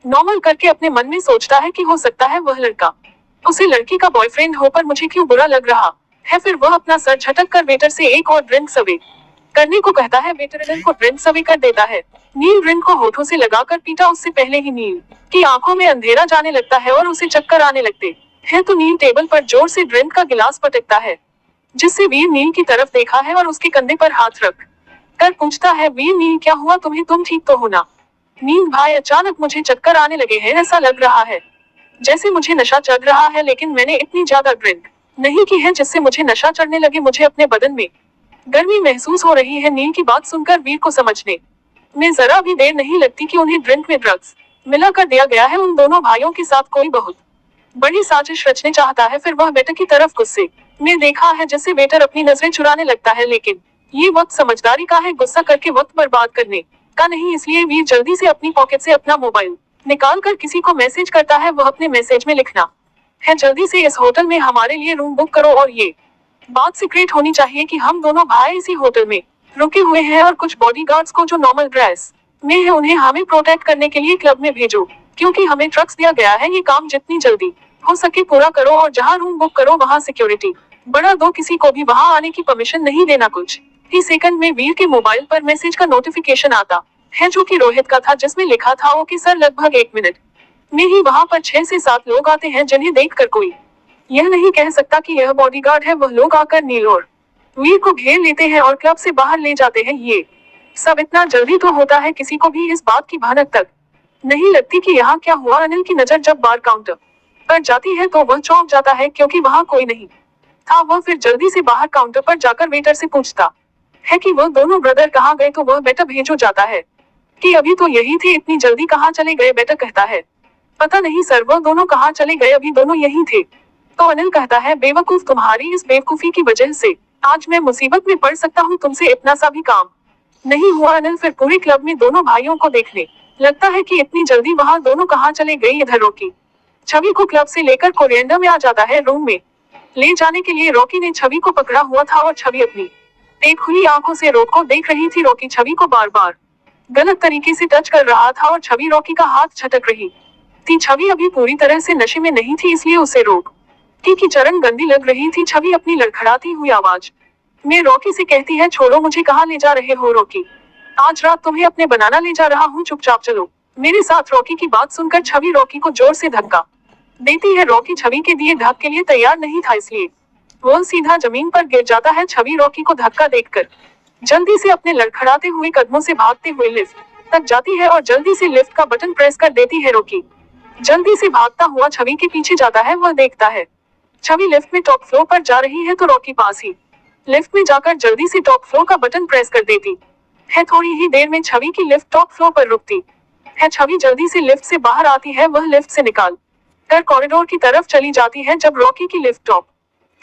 नॉर्मल करके अपने मन में सोचता है कि हो सकता है वह लड़का उसे लड़की का बॉयफ्रेंड हो, पर मुझे क्यों बुरा लग रहा है। फिर वह अपना सर झटक कर वेटर से एक और ड्रिंक सर्व करने को कहता है। वेटर नील को ड्रिंक सर्व कर देता है। नील ड्रिंक को होठों से लगाकर पीता उससे पहले ही नील की आंखों में अंधेरा जाने लगता है और उसे चक्कर आने लगते हैं तो नील टेबल पर जोर से ड्रिंक का गिलास पटकता है, जिससे वीर नील की तरफ देखा है और उसके कंधे पर हाथ रख कर पूछता है, वीर नील क्या हुआ तुम्हें, तुम ठीक तो हो ना। नील भाई अचानक मुझे चक्कर आने लगे हैं, ऐसा लग रहा है जैसे मुझे नशा चढ़ रहा है, लेकिन मैंने इतनी ज्यादा ड्रिंक नहीं की है जिससे मुझे नशा चढ़ने लगे। मुझे अपने बदन में गर्मी महसूस हो रही है। नील की बात सुनकर वीर को समझने में जरा भी देर नहीं लगती कि उन्हें ड्रिंक में ड्रग्स मिला कर दिया गया है। उन दोनों भाइयों के साथ कोई बहुत बड़ी साजिश रचने चाहता है। फिर वह वेटर की तरफ गुस्से में देखा है, जिससे वेटर अपनी नजरें चुराने लगता है, लेकिन ये वक्त समझदारी का है, गुस्सा करके वक्त बर्बाद करने का नहीं। इसलिए वीर जल्दी से अपनी पॉकेट से अपना मोबाइल निकाल कर किसी को मैसेज करता है। वह अपने मैसेज में लिखना है, जल्दी से इस होटल में हमारे लिए रूम बुक करो और ये बात सीक्रेट होनी चाहिए कि हम दोनों भाई इसी होटल में रुके हुए हैं और कुछ बॉडीगार्ड्स को जो नॉर्मल ड्रेस में है उन्हें हमें प्रोटेक्ट करने के लिए क्लब में भेजो, क्योंकि हमें ड्रग्स दिया गया है। ये काम जितनी जल्दी हो सके पूरा करो और जहां रूम बुक करो वहां सिक्योरिटी बढ़ा दो, किसी को भी वहां आने की परमिशन नहीं देना। कुछ ही सेकंड में वीर के मोबाइल पर मैसेज का नोटिफिकेशन आता है, जो कि रोहित का था, जिसमें लिखा था ओके सर, लगभग 1 मिनट में ही वहां पर 6 से 7 लोग आते हैं, जिन्हें देखकर कोई यह नहीं कह सकता कि यह बॉडीगार्ड है। वह लोग आकर नील और वीर को घेर लेते हैं और क्लब से बाहर ले जाते हैं। ये सब इतना जल्दी तो होता है, किसी को भी इस बात की भनक तक नहीं लगती कि यहाँ क्या हुआ। अनिल की नजर जब बार काउंटर पर जाती है तो वह चौंक जाता है, क्योंकि वहाँ कोई नहीं था। वह फिर जल्दी से बाहर काउंटर पर जाकर वेटर से पूछता है कि वह दोनों ब्रदर कहाँ गए, तो वह बेटा भेजो जाता है कि अभी तो यही थे, इतनी जल्दी कहाँ चले गए। बेटा कहता है पता नहीं सर, वह दोनों कहाँ चले गए, अभी दोनों यही थे। तो अनिल कहता है बेवकूफ, तुम्हारी इस बेवकूफी की वजह से आज मैं मुसीबत में पड़ सकता हूँ, तुमसे इतना सा भी काम नहीं हुआ। अनिल फिर पूरे क्लब में दोनों भाइयों को देखने लगता है कि इतनी जल्दी वहाँ दोनों कहाँ चले गए। इधर रॉकी छवि को क्लब से लेकर कोरिएंडर में आ जाता है। रूम में ले जाने के लिए रॉकी ने छवि को पकड़ा हुआ था और छवि अपनी एक खुली आंखों से रॉक को देख रही थी। रॉकी छवि को बार बार गलत तरीके से टच कर रहा था और छवि रॉकी का हाथ झटक रही थी। छवि अभी पूरी तरह से नशे में नहीं थी, इसलिए उसे रोक की चरण गंदी लग रही थी। छवि अपनी लड़खड़ाती हुई आवाज में रॉकी से कहती है, छोड़ो मुझे, कहाँ ले जा रहे हो रॉकी, आज रात तुम्हें अपने बनाना ले जा रहा हूँ, चुपचाप चलो मेरे साथ। रॉकी की बात सुनकर छवि रॉकी को जोर से धक्का देती है। रॉकी छवि के दिए धक्के के लिए तैयार नहीं था, इसलिए वह सीधा जमीन पर गिर जाता है। छवि रॉकी को धक्का देखकर जल्दी से अपने लड़खड़ाते हुए कदमों से भागते हुए लिफ्ट तक जाती है और जल्दी से लिफ्ट का बटन प्रेस कर देती है। रॉकी जल्दी से भागता हुआ छवि के पीछे जाता है। वह देखता है छवि लिफ्ट में टॉप फ्लोर पर जा रही है, तो रॉकी पास ही लिफ्ट में जाकर जल्दी से टॉप फ्लोर का बटन प्रेस कर देती है। थोड़ी ही देर में छवि की लिफ्ट टॉप फ्लोर पर रुकती है। छवि जल्दी से लिफ्ट से बाहर आती है। वह लिफ्ट से निकाल कर कॉरिडोर की तरफ चली जाती है। जब रॉकी की लिफ्ट टॉप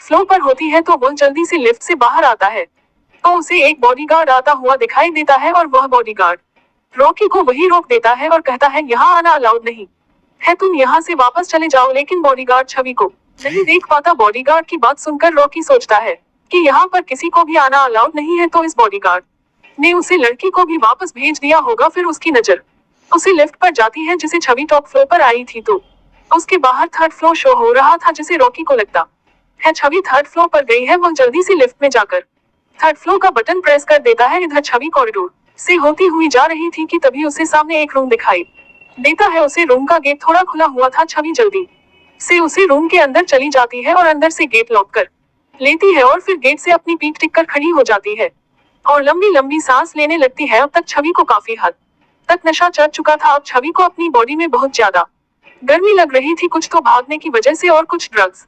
फ्लोर पर होती है तो वह जल्दी से लिफ्ट से बाहर आता है, तो उसे एक बॉडीगार्ड आता हुआ दिखाई देता है और वह बॉडीगार्ड रॉकी को वही रोक देता है और कहता है, यहाँ आना अलाउड नहीं है, तुम यहाँ से वापस चले जाओ। लेकिन बॉडीगार्ड छवि को नहीं देख पाता। बॉडीगार्ड की बात सुनकर रॉकी सोचता है कि यहाँ पर किसी को भी आना अलाउड नहीं है, तो इस बॉडीगार्ड ने उसे लड़की को भी वापस भेज दिया होगा। फिर उसकी नजर उसी लिफ्ट पर जाती है जिसे छवि टॉप फ्लोर पर आई थी, तो उसके बाहर थर्ड फ्लोर शो हो रहा था जिसे रॉकी को लगता है छवि थर्ड फ्लोर पर गई है। वह जल्दी से लिफ्ट में जाकर थर्ड फ्लोर का बटन प्रेस कर देता है। इधर छवि कॉरिडोर से होती हुई जा रही थी कि तभी उसे सामने एक रूम दिखाई देता है। उसे रूम का गेट थोड़ा खुला हुआ था। छवि जल्दी से उसी रूम के अंदर चली जाती है और अंदर से गेट लॉक कर लेती है और फिर गेट से अपनी पीठ टिककर खड़ी हो जाती है और लंबी लंबी सांस लेने लगती है। अब तक छवि को काफी हद तक नशा चढ़ चुका था। अब छवि को अपनी बॉडी में बहुत ज्यादा गर्मी लग रही थी, कुछ तो भागने की वजह से और कुछ ड्रग्स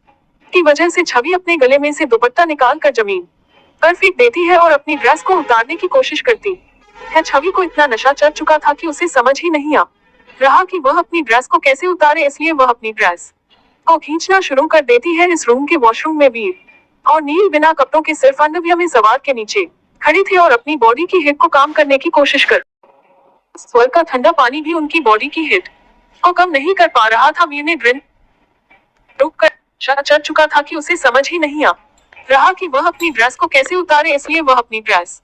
की वजह से। छवि अपने गले में से दुपट्टा निकाल कर जमीन पर फेंक देती है और अपनी ड्रेस को उतारने की कोशिश करती है। छवि को इतना नशा चढ़ चुका था कि उसे समझ ही नहीं आ रहा कि वह अपनी ड्रेस को कैसे उतारे, इसलिए वह अपनी ड्रेस को खींचना शुरू कर देती है। इस रूम के वॉशरूम में वीर और नील बिना कपड़ों के सिर्फ अंडरवियर में सवार के नीचे खड़ी थी और अपनी बॉडी की हिट को काम करने की कोशिश कर स्वर्ग का ठंडा पानी भी उनकी बॉडी की हिट को कम नहीं कर पा रहा था। वीर ने ड्रिंक रुककर नशा चढ़ चुका था कि उसे समझ ही नहीं आ रहा कि वह अपनी ड्रेस को कैसे उतारे, इसलिए वह अपनी ड्रेस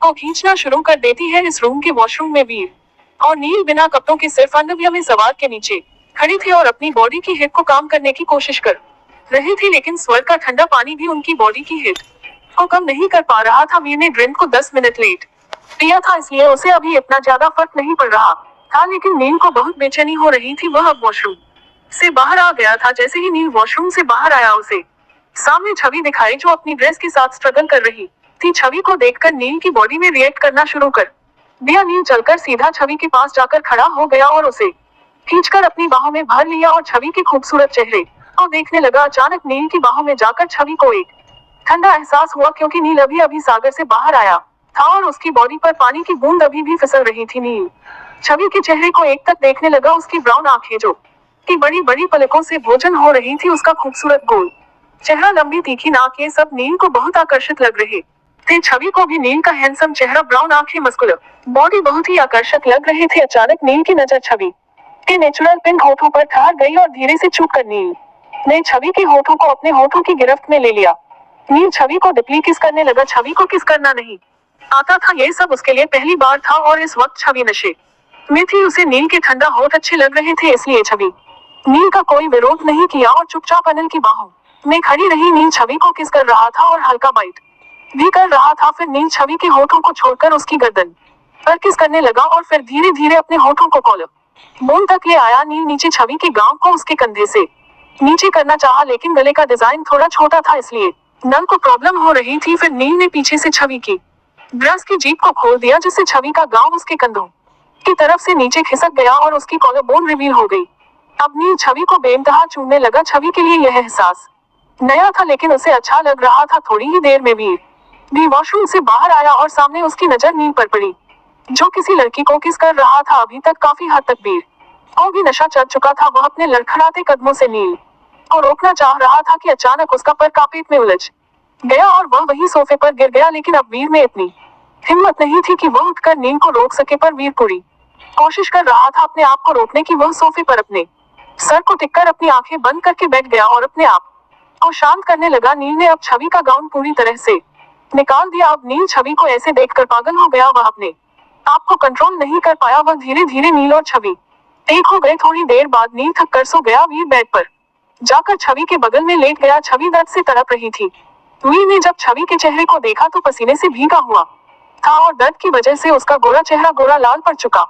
को खींचना शुरू कर देती है। इस रूम के वॉशरूम में वीर और नील बिना कपड़ों के सिर्फ अंडरवियर में सवार के नीचे खड़ी थी और अपनी बॉडी की हिट को काम करने की कोशिश कर रही थी, लेकिन स्वर्ग का ठंडा पानी भी उनकी बॉडी की हिट को कम नहीं कर पा रहा था। वीर ने ड्रिंक को 10 मिनट लेट पिया था, इसलिए उसे अभी इतना ज्यादा फर्क नहीं पड़ रहा था, लेकिन नील को बहुत बेचैनी हो रही थी। वह अब वॉशरूम से बाहर आ गया था। जैसे ही नील वॉशरूम से बाहर आया, उसे सामने छवि दिखाई जो अपनी ड्रेस के साथ स्ट्रगल कर रही थी। छवि को देखकर नील की बॉडी में रिएक्ट करना शुरू कर दिया। नील चलकर सीधा छवि के पास जाकर खड़ा हो गया और उसे खींचकर अपनी बाहों में भर लिया और छवि के खूबसूरत चेहरे को देखने लगा। अचानक नील की बाहों में जाकर छवि को एक ठंडा एहसास हुआ, क्योंकि नील अभी अभी सागर से बाहर आया था और उसकी बॉडी पर पानी की बूंद अभी भी फिसल रही थी। नील छवि के चेहरे को एक तक देखने लगा। उसकी ब्राउन आंखें जो की बड़ी बड़ी पलकों से भोजन हो रही थी, उसका खूबसूरत गोल चेहरा, लंबी तीखी नाक, ये सब नील को बहुत आकर्षित लग रहे थे। छवि को भी नील का हैंडसम चेहरा, ब्राउन आंखें, मस्कुलर बॉडी बहुत ही आकर्षक लग रहे थे। अचानक नील की नजर छवि के नेचुरल पिंक होठों पर ठहर गई और धीरे से छूकर नील ने छवि के होठों को अपने होठों की गिरफ्त में ले लिया। नील छवि को डीपली किस करने लगा। छवि को किस करना नहीं आता था, ये सब उसके लिए पहली बार था और इस वक्त छवि नशे में थी। उसे नील के ठंडा होठ अच्छे लग रहे थे, इसलिए छवि नील का कोई विरोध नहीं किया और चुपचाप अनिल की बाहों में खड़ी रही। नील छवि को किस कर रहा था और हल्का बाइट भी कर रहा था। फिर नील छवि के होठों को छोड़कर उसकी गर्दन पर किस करने लगा और फिर धीरे धीरे अपने होठों को कॉलर बोन तक ले आया। नील नीचे छवि के गांव को उसके कंधे से नीचे करना चाहा, लेकिन गले का डिजाइन थोड़ा छोटा था, इसलिए नल को प्रॉब्लम हो रही थी। फिर नील ने पीछे से छवि की ड्रेस की जीप को खोल दिया, जिससे छवि का गांव उसके कंधों की तरफ से नीचे खिसक गया और उसकी कॉलर बोन रिवील हो गई। अब नील छवि को बेइंतहा चूमने लगा। छवि के लिए यह एहसास नया था, लेकिन उसे अच्छा लग रहा था। थोड़ी ही देर में वीर भी वॉशरूम से बाहर आया और सामने उसकी नजर नील पर पड़ी, जो किसी लड़की को किस कर रहा था। अभी तक काफी हद तक वीर को भी नशा चढ़ चुका था। वह अपने लड़खड़ाते कदमों से नील को रोकना चाह रहा था कि अचानक उसका पर कार्पेट में उलझ गया और वह वही सोफे पर गिर गया। लेकिन अब वीर में इतनी हिम्मत नहीं थी कि वह उठकर नील को रोक सके, पर वीर पूरी कोशिश कर रहा था अपने आप को रोकने की। वह सोफे पर अपने सर को टिककर अपनी आंखें बंद करके बैठ गया और अपने आप को शांत करने लगा। नील ने अब छवि का गाउन पूरी तरह से निकाल दिया। अब नील छवि को ऐसे देखकर पागल हो गया, वह अपने आप को कंट्रोल नहीं कर पाया। वह धीरे धीरे नील और छवि एक हो गए। थोड़ी देर बाद नील थक कर सो गया। वीर बेड पर जाकर छवि के बगल में लेट गया। छवि दर्द से तड़प रही थी। वीर ने जब छवि के चेहरे को देखा तो पसीने से भीगा हुआ था और दर्द की वजह से उसका गोरा चेहरा गोरा लाल पड़ चुका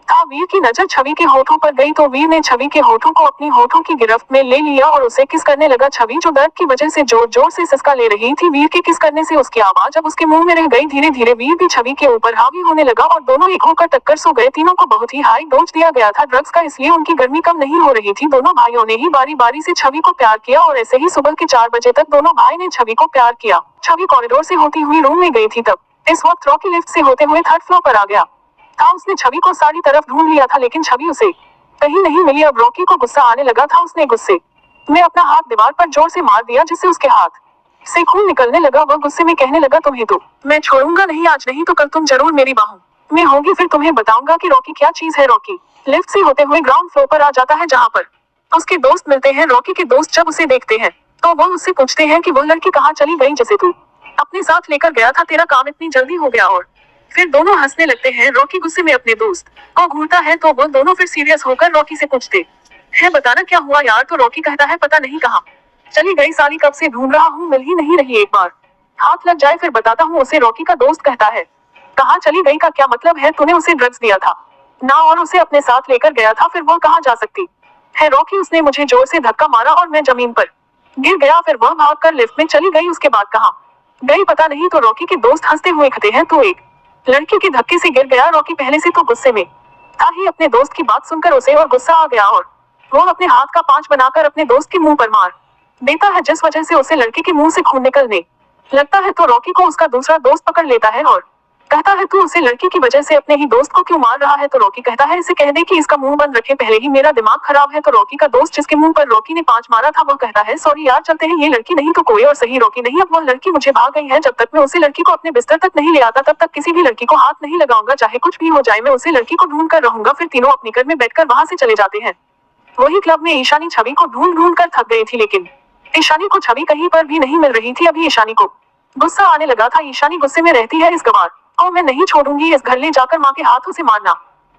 था। वीर की नजर छवि के होठों पर गई तो वीर ने छवि के होठों को अपनी होठों की गिरफ्त में ले लिया और उसे किस करने लगा। छवि जो दर्द की वजह से जोर जोर से सिसका ले रही थी, वीर के किस करने से उसकी आवाज अब उसके मुंह में रह गई। धीरे धीरे वीर भी छवि के ऊपर हावी होने लगा और दोनों एक होकर टक्कर सो गए। तीनों को बहुत ही हाई डोज दिया गया था ड्रग्स का, इसलिए उनकी गर्मी कम नहीं हो रही थी। दोनों भाइयों ने ही बारी बारी से छवि को प्यार किया और ऐसे ही सुबह के 4 बजे तक दोनों भाई ने छवि को प्यार किया। छवि कॉरिडोर से होती हुई रूम में गई थी, तब इस वक्त रॉकी लिफ्ट से होते हुए 3rd फ्लोर पर आ गया था। उसने छवि को सारी तरफ ढूंढ लिया था, लेकिन छवि उसे कहीं नहीं मिली। अब रॉकी को गुस्सा आने लगा था। उसने गुस्से में अपना हाथ दीवार पर जोर से मार दिया, जिससे उसके हाथ से खून निकलने लगा। वह गुस्से में कहने लगा, तुम्हें तो मैं छोड़ूंगा नहीं, आज नहीं तो कल तुम जरूर मेरी बाहों में होगी, फिर तुम्हें बताऊंगा कि रॉकी क्या चीज है। रॉकी लिफ्ट से होते हुए ग्राउंड फ्लोर पर आ जाता है, जहाँ पर उसके दोस्त मिलते हैं। रॉकी के दोस्त जब उसे देखते हैं तो वह उससे पूछते हैं कि वह लड़की कहाँ चली गई जिसे तू अपने साथ लेकर गया था, तेरा काम इतनी जल्दी हो गया और फिर दोनों हंसने लगते हैं। रॉकी गुस्से में अपने दोस्त को घूरता है तो वो दोनों फिर सीरियस होकर रॉकी से पूछते हैं, बताना क्या हुआ यार। तो रॉकी कहता है, पता नहीं कहाँ चली गई साली, कब से ढूंढ रहा हूँ, मिल ही नहीं रही, एक बार हाथ लग जाए फिर बताता हूँ उसे। रॉकी का दोस्त कहता है, कहाँ चली गई का क्या मतलब है, तूने उसे ड्रग्स दिया था ना और उसे अपने साथ लेकर गया था, फिर वो कहाँ जा सकती है रॉकी। उसने मुझे जोर से धक्का मारा और मैं जमीन पर गिर गया, फिर वह भागकर लिफ्ट में चली गई, उसके बाद कहाँ गई पता नहीं। तो रॉकी के दोस्त हंसते हुए कहते हैं, तो एक लड़की के धक्के से गिर गया। रॉकी पहले से तो गुस्से में था ही, अपने दोस्त की बात सुनकर उसे और गुस्सा आ गया और वो अपने हाथ का 5 बनाकर अपने दोस्त के मुंह पर मार देता है, जिस वजह से उसे लड़के के मुंह से खून निकलने लगता है। तो रॉकी को उसका दूसरा दोस्त पकड़ लेता है और कहता है, तू उसे लड़की की वजह से अपने ही दोस्त को क्यों मार रहा है। तो रॉकी कहता है, इसे कह दे कि इसका मुंह बंद रखे, पहले ही मेरा दिमाग खराब है। तो रॉकी का दोस्त जिसके मुंह पर रॉकी ने 5 मारा था, वो कहता है, सॉरी यार, चलते हैं, ये लड़की नहीं तो कोई और सही रॉकी नहीं, अब वह लड़की मुझे भाग गई है, जब तक मैं उसे लड़की को अपने बिस्तर तक नहीं ले आता तब तक किसी भी लड़की को हाथ नहीं लगाऊंगा, चाहे कुछ भी हो जाए, मैं उसे लड़की को ढूंढ कर रहूंगा। फिर तीनों अपनी कार में बैठकर वहां से चले जाते हैं। वही क्लब में ईशानी छवि को ढूंढ ढूंढ कर थक गई थी, लेकिन ईशानी को छवि कहीं पर भी नहीं मिल रही थी। अभी ईशानी को गुस्सा आने लगा था। ईशानी गुस्से में रहती है, इस गवार और मैं नहीं छोड़ूंगी, इस घर ले जाकर माँ के हाथों से मारना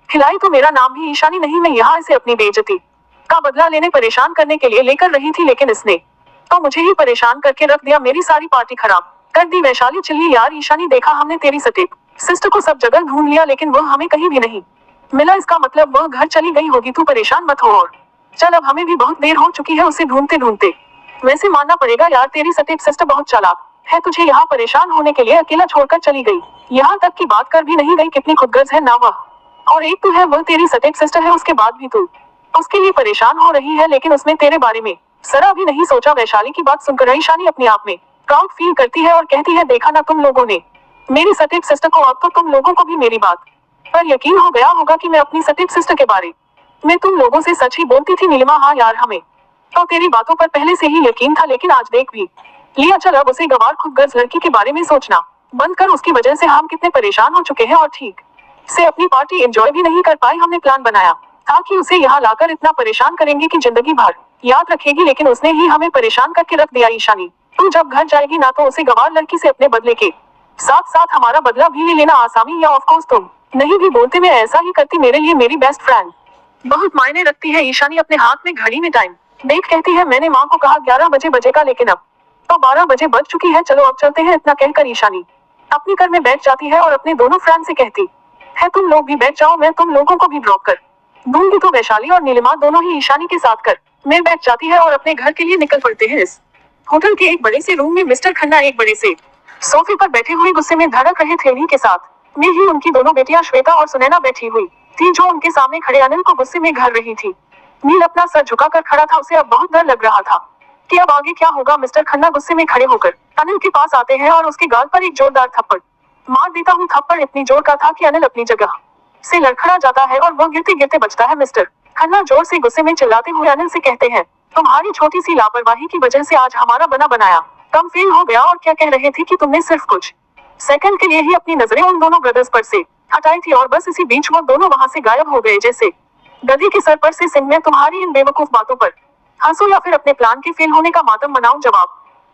खिलाई तो मेरा नाम भी ईशानी नहीं, मैं यहाँ इसे अपनी बेइज्जती का बदला लेने परेशान करने के लिए लेकर रही थी, लेकिन इसने तो मुझे ही परेशान करके रख दिया, मेरी सारी पार्टी खराब कर दी। वैशाली चिल्ली, यार ईशानी, देखा हमने तेरी स्टेप सिस्टर को सब जगह ढूंढ लिया लेकिन वो हमें कहीं भी नहीं मिला, इसका मतलब वह घर चली गई होगी। तू परेशान मत हो और चल, अब हमें भी बहुत देर हो चुकी है उसे ढूंढते ढूंढते। वैसे मानना पड़ेगा यार, तेरी स्टेप सिस्टर बहुत चालाक है, तुझे यहाँ परेशान होने के लिए अकेला छोड़कर चली गई, यहाँ तक की बात कर भी नहीं गई, कितनी खुदगर्ज है ना वह। और एक तू है, वो तेरी स्टेप सिस्टर है, उसके बाद भी तू उसके लिए परेशान हो रही है, लेकिन उसने तेरे बारे में जरा भी नहीं सोचा। वैशाली की बात सुनकर ईशानी अपने आप में प्राउड फील करती है और कहती है, देखा ना तुम लोगों ने मेरी स्टेप सिस्टर को, अब तो तुम लोगों को भी मेरी बात पर यकीन हो गया होगा कि मैं अपनी स्टेप सिस्टर के बारे में तुम लोगों से सच ही बोलती थी। नीलिमा, हाँ यार, हमें तो तेरी बातों पर पहले से ही यकीन था, लेकिन आज देख भी लिया। चल, अब उसे गवार खुदगर्ज लड़की के बारे में सोचना बंद कर, उसकी वजह से हम कितने परेशान हो चुके हैं और ठीक से अपनी पार्टी एंजॉय भी नहीं कर पाए। हमने प्लान बनाया था कि उसे यहाँ लाकर इतना परेशान करेंगे कि जिंदगी भर याद रखेगी, लेकिन उसने ही हमें परेशान करके रख दिया। ईशानी, तू जब घर जाएगी ना तो उसे गवार लड़की से अपने बदले के साथ साथ हमारा बदला भी ले लेना आसामी, या ऑफकोर्स तुम नहीं भी बोलते मैं ऐसा ही करती, मेरे लिए मेरी बेस्ट फ्रेंड बहुत मायने रखती है। ईशानी अपने हाथ में घड़ी में टाइम देख कहती है, मैंने माँ को कहा 11 बजे बजेगा, लेकिन अब तो 12 बजे बज चुकी है, चलो अब चलते हैं। इतना कहकर ईशानी अपनी कार में बैठ जाती है और अपने दोनों फ्रेंड से कहती है, तुम लोग भी बैठ जाओ, मैं तुम लोगों को भी ड्रॉप कर दूंगी। तो वैशाली और नीलिमा दोनों ही ईशानी के साथ कर में बैठ जाती है और अपने घर के लिए निकल पड़ते हैं। इस होटल के एक बड़े से रूम में मिस्टर खन्ना एक बड़े से सोफे पर बैठे हुए गुस्से में धड़क रहे थे। इन्हीं के साथ में ही उनकी दोनों बेटियां श्वेता और सुनैना बैठी हुई थी, जो उनके सामने खड़े अनिल को गुस्से में घर रही थी। नील अपना सर झुकाकर खड़ा था, उसे अब बहुत डर लग रहा था कि अब आगे क्या होगा। मिस्टर खन्ना गुस्से में खड़े होकर अनिल के पास आते हैं और उसके गाल पर एक जोरदार थप्पड़ मार देता हूँ। थप्पड़ इतनी जोर का था कि अनिल अपनी जगह से लड़खड़ा जाता है और वो गिरते गिरते बचता है। मिस्टर खन्ना जोर से गुस्से में चिल्लाते हुए अनिल से कहते हैं, तुम्हारी छोटी सी लापरवाही की वजह से आज हमारा बना बनाया कम फेल हो गया, और क्या कह रहे थे कि तुमने सिर्फ कुछ सेकंड के लिए ही अपनी नजरें उन दोनों ब्रदर्स पर से हटाई थी और बस इसी बीच वो दोनों वहां से गायब हो गए जैसे गधी के सर पर से सिंह। में तुम्हारी इन बेवकूफ बातों पर हंसो या फिर अपने प्लान के फेल होने का मातम मनाऊं, जवाब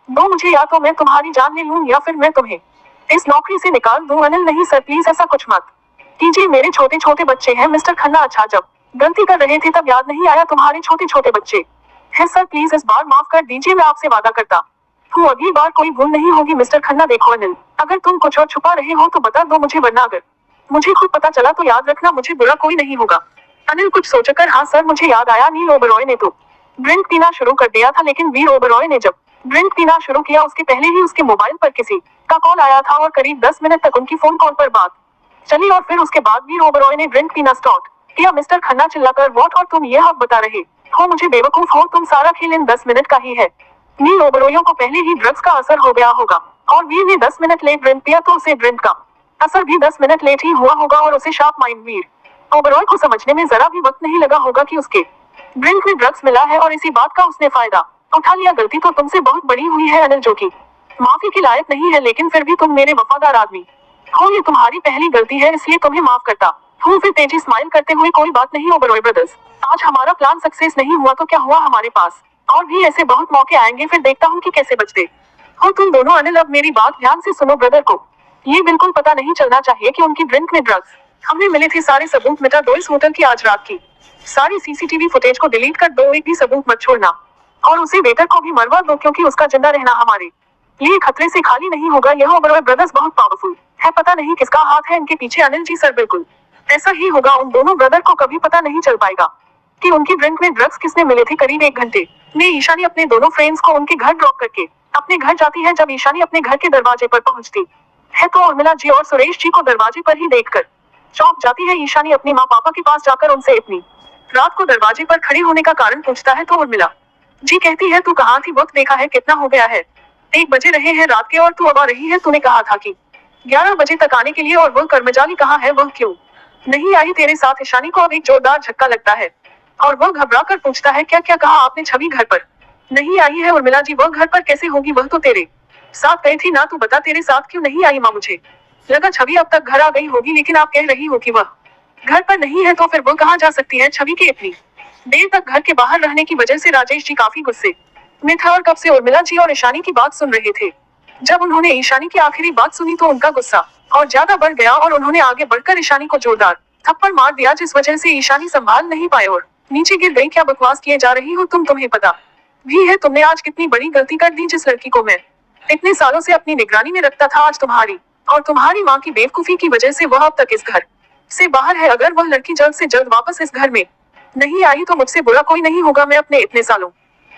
दो मुझे, या तो मैं तुम्हारी जान ले लूं या फिर मैं तुम्हें इस नौकरी से निकाल दूं। अनिल, नहीं सर, प्लीज ऐसा कुछ मत कीजिए, मेरे छोटे छोटे बच्चे हैं। मिस्टर खन्ना, अच्छा, जब गलती कर रहे थे तब याद नहीं आया तुम्हारे छोटे छोटे बच्चे हैं। सर प्लीज इस बार माफ कर दीजिए, मैं आपसे वादा करता हूँ अगली बार कोई भूल नहीं होगी। मिस्टर खन्ना, देखो अनिल, अगर तुम कुछ और छुपा रहे हो तो बता दो मुझे, वरना अगर मुझे खुद पता चला तो याद रखना मुझे बुरा कोई नहीं होगा। अनिल कुछ सोचकर, हाँ सर, मुझे याद आया, नील ओबरॉय ने तो ड्रिंक पीना शुरू कर दिया था, लेकिन वीर ओबरॉय ने जब ड्रिंक पीना शुरू किया उसके पहले ही उसके मोबाइल पर किसी का कॉल आया था और करीब 10 मिनट तक उनकी फोन कॉल पर बात चली और फिर उसके बाद वीर ओबरॉय ने ड्रिंक पीना स्टार्ट किया। मिस्टर खन्ना चिल्लाकर, व्हाट, और तुम ये हक बता रहे हो मुझे बेवकूफ हो, तुम सारा खेल इन 10 मिनट का ही है। नील ओबरॉयों को पहले ही ड्रग्स का असर हो गया होगा और वीर ने 10 मिनट लेट ड्रिंक पिया तो उसे ड्रिंक का असर भी 10 मिनट लेट ही हुआ होगा और उसे शार्प माइंड वीर ओबरॉय को समझने में जरा भी वक्त नहीं लगा होगा कि उसके ड्रिंक में ड्रग्स मिला है और इसी बात का उसने फायदा उठा लिया। गलती तो तुमसे बहुत बड़ी हुई है अनिल, जो कि माफी की लायक नहीं है, लेकिन फिर भी तुम मेरे वफादार आदमी हो, ये तुम्हारी पहली गलती है, इसलिए तुम्हें माफ करता हूँ। फिर तेजी स्माइल करते हुए, कोई बात नहीं ओबरॉय ब्रदर्स, आज हमारा प्लान सक्सेस नहीं हुआ तो क्या हुआ, हमारे पास और भी ऐसे बहुत मौके आएंगे, फिर देखता हूँ कि कैसे बचते हो तुम दोनों। अनिल, अब मेरी बात ध्यान से सुनो, ब्रदर को ये बिल्कुल पता नहीं चलना चाहिए कि उनकी ड्रिंक में ड्रग्स। हमें मिले थे सारे सबूत, मिटा दो इस होटल की आज रात की सारी सीसीटीवी फुटेज को डिलीट कर दो, एक भी सबूत मत छोड़ना। और उसी वेटर को भी मरवा दो क्योंकि उसका जिंदा रहना हमारे लिए खतरे से खाली नहीं होगा। यह ओबरॉय ब्रदर्स बहुत पावरफुल है, पता नहीं किसका हाथ है इनके पीछे। अनिल जी सर, बिल्कुल ऐसा ही होगा। उन दोनों ब्रदर को कभी पता नहीं चल पाएगा कि उनकी ड्रिंक में ड्रग्स किसने मिले थे। करीब 1 घंटे में ईशानी अपने दोनों फ्रेंड्स को उनके घर ड्रॉप करके अपने घर जाती है। जब ईशानी अपने घर के दरवाजे पर पहुंचती है तो उर्मिला जी और सुरेश जी को दरवाजे पर ही देखकर चौंक जाती है। ईशानी अपनी माँ पापा के पास जाकर उनसे इतनी रात को दरवाजे पर खड़े होने का कारण पूछता है तो उर्मिला जी कहती है, तू कहाँ थी? वक्त देखा है कितना हो गया है, 1 बजे रहे हैं रात के और तू अब आ रही है। तूने कहा था कि 11 बजे तक आने के लिए, और वह कर्मचारी कहाँ है? वह क्यों नहीं आई तेरे साथ? ईशानी को अब एक जोरदार झटका लगता है और वह घबरा कर पूछता है, क्या क्या कहा आपने? छवि घर पर नहीं आई है। उर्मिला जी, वह घर पर कैसे होगी? वह तो तेरे साथ गई थी ना। तू बता तेरे साथ क्यों नहीं आई? माँ, मुझे लगा छवि अब तक घर आ गई होगी, लेकिन आप कह रही हो कि वह घर पर नहीं है, तो फिर वह कहाँ जा सकती है? छवि के इतनी देर तक घर के बाहर रहने की वजह से राजेश जी काफी गुस्से में था और कब से उर्मिला जी और ईशानी की बात सुन रहे थे। जब उन्होंने ईशानी की आखिरी बात सुनी तो उनका गुस्सा और ज्यादा बढ़ गया और उन्होंने आगे बढ़कर ईशानी को जोरदार थप्पड़ मार दिया, जिस वजह से ईशानी संभाल नहीं पाए और नीचे गिर गई। क्या बकवास किए जा रही हो तुम? तुम्हें पता भी है तुमने आज कितनी बड़ी गलती कर दी? जिस लड़की को मैं इतने सालों से अपनी निगरानी में रखता था, आज तुम्हारी और तुम्हारी माँ की बेवकूफी की वजह से वह अब तक इस घर से बाहर है। अगर वह लड़की जल्द से जल्द वापस इस घर में नहीं आई तो मुझसे बुरा कोई नहीं होगा। मैं अपने इतने सालों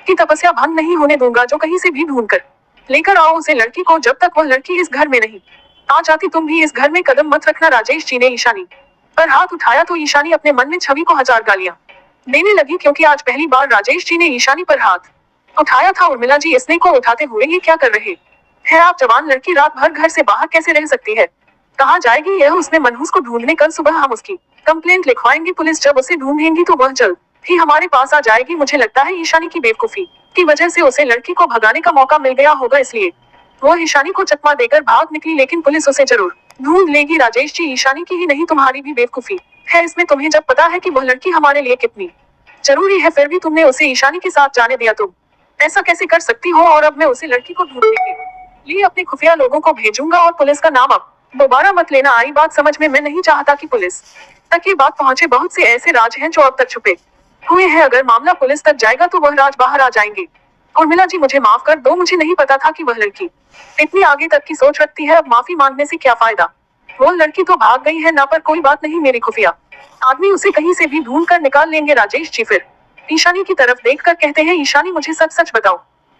की तपस्या भंग नहीं होने दूंगा। जो कहीं से भी ढूंढ कर लेकर आओ उसे लड़की को, जब तक वह लड़की इस घर में नहीं आ जाती तुम भी इस घर में कदम मत रखना। राजेश जी ने ईशानी पर हाथ उठाया तो ईशानी अपने मन में छवि को 1000 गालियां देने लगी, क्योंकि आज पहली बार राजेश जी ने ईशानी पर हाथ उठाया था। उर्मिला जी, इसने को उठाते हुए ये क्या कर रहे हैं आप? जवान लड़की रात भर घर से बाहर कैसे रह सकती है? कहाँ जाएगी यह? उसने मनहूस को ढूंढने। कल सुबह हम उसकी कंप्लेंट लिखवाएंगे। पुलिस जब उसे ढूंढेंगी तो वह जल्द ही हमारे पास आ जाएगी। मुझे लगता है ईशानी की बेवकूफी की वजह से उसे लड़की को भगाने का मौका मिल गया होगा, इसलिए वह ईशानी को चकमा देकर भाग निकली। लेकिन पुलिस उसे जरूर ढूंढ लेगी। राजेश जी, ईशानी की ही नहीं तुम्हारी भी बेवकूफी है इसमें। तुम्हें जब पता है कि वह लड़की हमारे लिए कितनी जरूरी है, फिर भी तुमने उसे ईशानी के साथ जाने दिया। तुम ऐसा कैसे कर सकती हो? और अब मैं उसे लड़की को ढूंढने के लिए अपने खुफिया लोगों को भेजूंगा और पुलिस का नाम अब दोबारा मत लेना। आई बात समझ में? मैं नहीं चाहता कि पुलिस तक ये बात पहुंचे। बहुत से ऐसे राज हैं जो अब तक छुपे हुए हैं। अगर मामला पुलिस तक जाएगा तो वह राज बाहर आ जाएंगे। उर्मिला जी, मुझे माफ कर दो। मुझे नहीं पता था कि वह लड़की इतनी आगे तक की सोच रखती है। अब माफी मांगने से क्या फायदा? वो लड़की तो भाग गई है ना, पर कोई बात नहीं, मेरी खुफिया आदमी उसे कहीं से भी ढूंढ कर निकाल लेंगे। राजेश जी फिर ईशानी की तरफ देखकर कहते हैं, ईशानी मुझे सच सच बताओ,